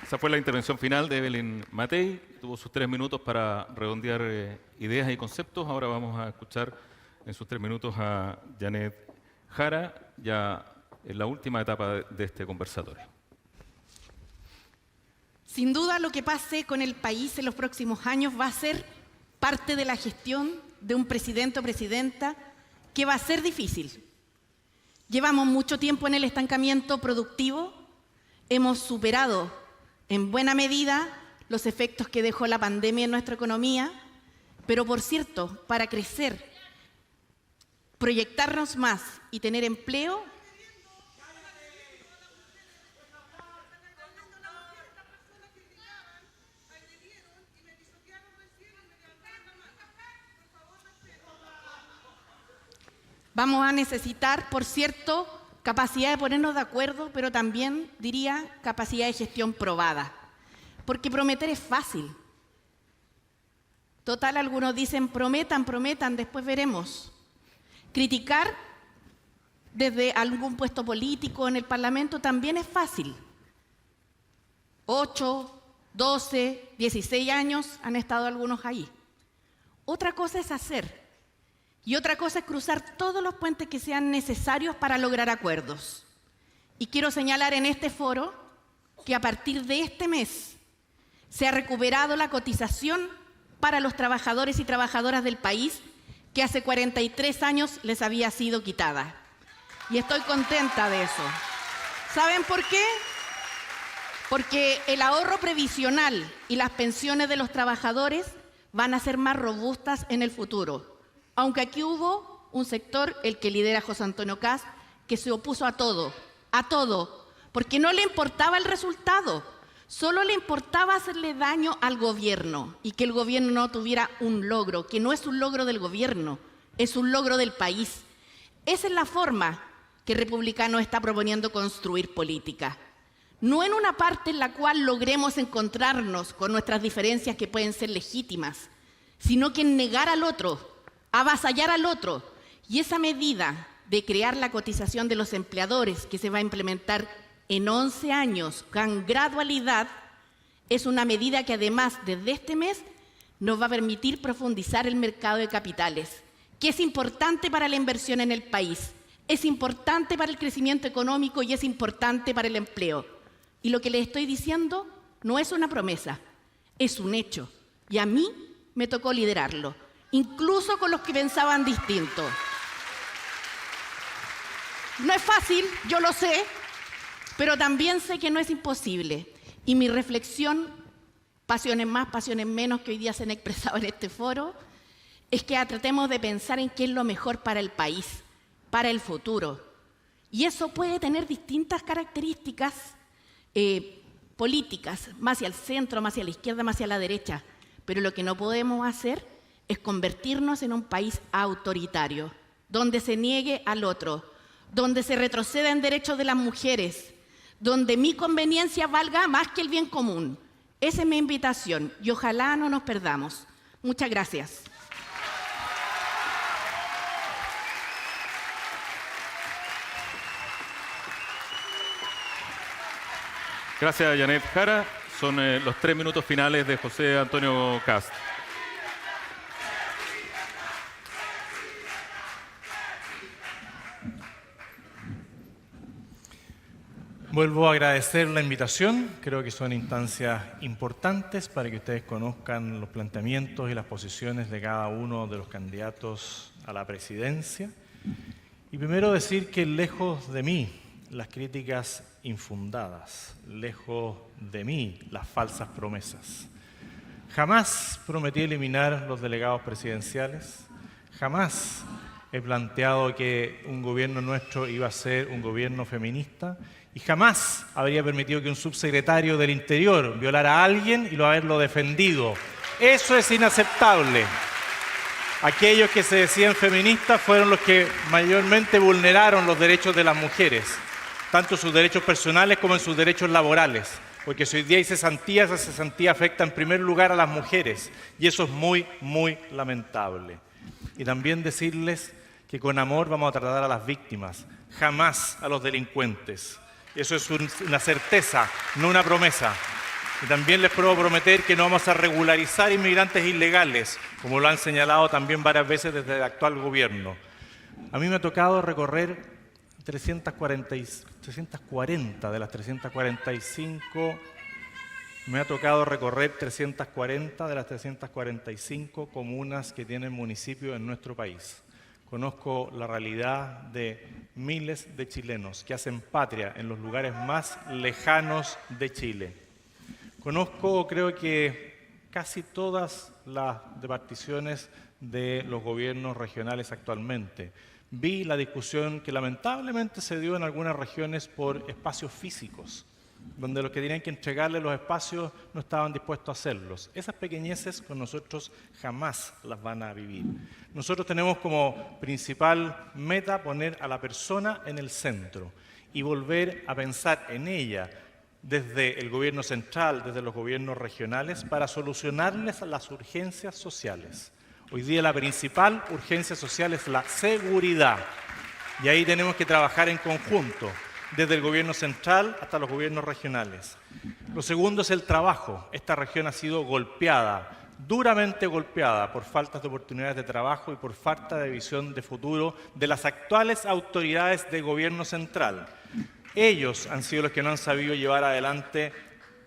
Speaker 2: Esa fue la intervención final de Evelyn Matei. Tuvo sus 3 minutos para redondear ideas y conceptos. Ahora vamos a escuchar en sus 3 minutos a Janet Jara, ya en la última etapa de este conversatorio.
Speaker 3: Sin duda, lo que pase con el país en los próximos años va a ser parte de la gestión de un presidente o presidenta que va a ser difícil. Llevamos mucho tiempo en el estancamiento productivo, hemos superado en buena medida los efectos que dejó la pandemia en nuestra economía, pero por cierto, para crecer, proyectarnos más y tener empleo, vamos a necesitar, por cierto, capacidad de ponernos de acuerdo, pero también, diría, capacidad de gestión probada. Porque prometer es fácil. Total, algunos dicen, prometan, prometan, después veremos. Criticar desde algún puesto político en el Parlamento también es fácil. 8, 12, 16 años han estado algunos ahí. Otra cosa es hacer. Y otra cosa es cruzar todos los puentes que sean necesarios para lograr acuerdos. Y quiero señalar en este foro que a partir de este mes se ha recuperado la cotización para los trabajadores y trabajadoras del país que hace 43 años les había sido quitada. Y estoy contenta de eso. ¿Saben por qué? Porque el ahorro previsional y las pensiones de los trabajadores van a ser más robustas en el futuro. Aunque aquí hubo un sector, el que lidera José Antonio Kast, que se opuso a todo, porque no le importaba el resultado, solo le importaba hacerle daño al gobierno y que el gobierno no tuviera un logro, que no es un logro del gobierno, es un logro del país. Esa es la forma que Republicano está proponiendo construir política. No en una parte en la cual logremos encontrarnos con nuestras diferencias que pueden ser legítimas, sino que en negar al otro, avasallar al otro. Y esa medida de crear la cotización de los empleadores que se va a implementar en 11 años con gradualidad es una medida que además desde este mes nos va a permitir profundizar el mercado de capitales, que es importante para la inversión en el país, es importante para el crecimiento económico y es importante para el empleo. Y lo que les estoy diciendo no es una promesa, es un hecho. Y a mí me tocó liderarlo, incluso con los que pensaban distinto. No es fácil, yo lo sé, pero también sé que no es imposible. Y mi reflexión, pasiones más, pasiones menos que hoy día se han expresado en este foro, es que tratemos de pensar en qué es lo mejor para el país, para el futuro. Y eso puede tener distintas características políticas, más hacia el centro, más hacia la izquierda, más hacia la derecha. Pero lo que no podemos hacer es convertirnos en un país autoritario, donde se niegue al otro, donde se retroceda en derechos de las mujeres, donde mi conveniencia valga más que el bien común. Esa es mi invitación y ojalá no nos perdamos. Muchas gracias.
Speaker 2: Gracias, Janet Jara. Son los 3 minutos finales de José Antonio Kast.
Speaker 4: Vuelvo a agradecer la invitación. Creo que son instancias importantes para que ustedes conozcan los planteamientos y las posiciones de cada uno de los candidatos a la presidencia. Y primero decir que lejos de mí las críticas infundadas, lejos de mí las falsas promesas. Jamás prometí eliminar los delegados presidenciales, jamás he planteado que un gobierno nuestro iba a ser un gobierno feminista y jamás habría permitido que un subsecretario del Interior violara a alguien y haberlo defendido. Eso es inaceptable. Aquellos que se decían feministas fueron los que mayormente vulneraron los derechos de las mujeres, tanto sus derechos personales como en sus derechos laborales. Porque si hoy día hay cesantía, esa cesantía afecta en primer lugar a las mujeres y eso es muy, muy lamentable. Y también decirles que con amor vamos a tratar a las víctimas, jamás a los delincuentes. Eso es una certeza, no una promesa. Y también les puedo prometer que no vamos a regularizar inmigrantes ilegales, como lo han señalado también varias veces desde el actual gobierno. A mí me ha tocado recorrer 340 de las 345, me ha tocado recorrer 340 de las 345 comunas que tienen municipios en nuestro país. Conozco la realidad de miles de chilenos que hacen patria en los lugares más lejanos de Chile. Conozco, creo que casi todas las departiciones de los gobiernos regionales actualmente. Vi la discusión que lamentablemente se dio en algunas regiones por espacios físicos, donde los que tenían que entregarle los espacios no estaban dispuestos a hacerlos. Esas pequeñeces con nosotros jamás las van a vivir. Nosotros tenemos como principal meta poner a la persona en el centro y volver a pensar en ella desde el gobierno central, desde los gobiernos regionales, para solucionarles las urgencias sociales. Hoy día la principal urgencia social es la seguridad y ahí tenemos que trabajar en conjunto, desde el gobierno central hasta los gobiernos regionales. Lo segundo es el trabajo. Esta región ha sido golpeada, duramente golpeada por faltas de oportunidades de trabajo y por falta de visión de futuro de las actuales autoridades de gobierno central. Ellos han sido los que no han sabido llevar adelante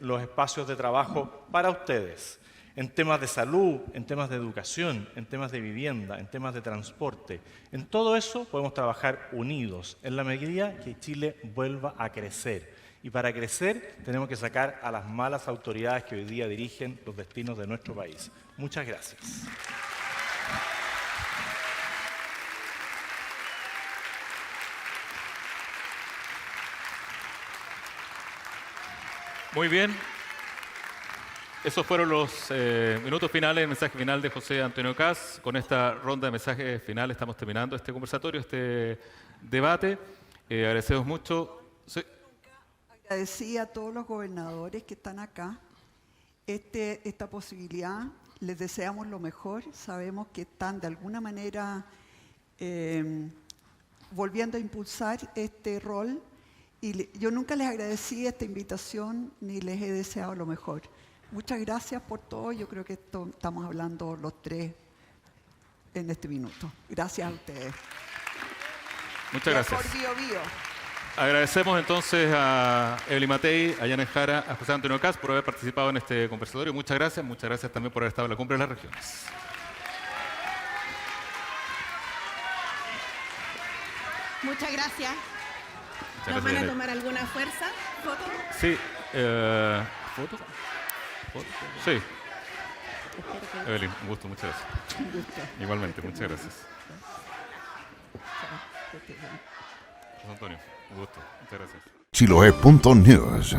Speaker 4: los espacios de trabajo para ustedes, en temas de salud, en temas de educación, en temas de vivienda, en temas de transporte. En todo eso podemos trabajar unidos, en la medida que Chile vuelva a crecer. Y para crecer tenemos que sacar a las malas autoridades que hoy día dirigen los destinos de nuestro país. Muchas gracias.
Speaker 2: Muy bien. Esos fueron los minutos finales, el mensaje final de José Antonio Kast. Con esta ronda de mensajes finales estamos terminando este conversatorio, este debate. Agradecemos mucho. Sí.
Speaker 1: Agradecí a todos los gobernadores que están acá esta posibilidad. Les deseamos lo mejor. Sabemos que están de alguna manera volviendo a impulsar este rol. Y yo nunca les agradecí esta invitación ni les he deseado lo mejor. Muchas gracias por todo. Yo creo que estamos hablando los tres en este minuto. Gracias a ustedes.
Speaker 2: Muchas gracias.
Speaker 1: Por Bio Bio.
Speaker 2: Agradecemos entonces a Evelyn Matei, a Yanes Jara, a José Antonio Kast por haber participado en este conversatorio. Muchas gracias también por haber estado en la Cumbre de las Regiones.
Speaker 5: Muchas gracias.
Speaker 2: Muchas
Speaker 5: ¿Nos
Speaker 2: gracias,
Speaker 5: van a
Speaker 2: Yanes.
Speaker 5: tomar alguna fuerza? ¿Foto?
Speaker 2: Sí. ¿Foto? ¿Foto? Sí. Evelyn, un gusto, muchas gracias.
Speaker 1: Un gusto.
Speaker 2: Igualmente, muchas gracias. José Antonio, un gusto, muchas gracias.
Speaker 6: Chiloé.news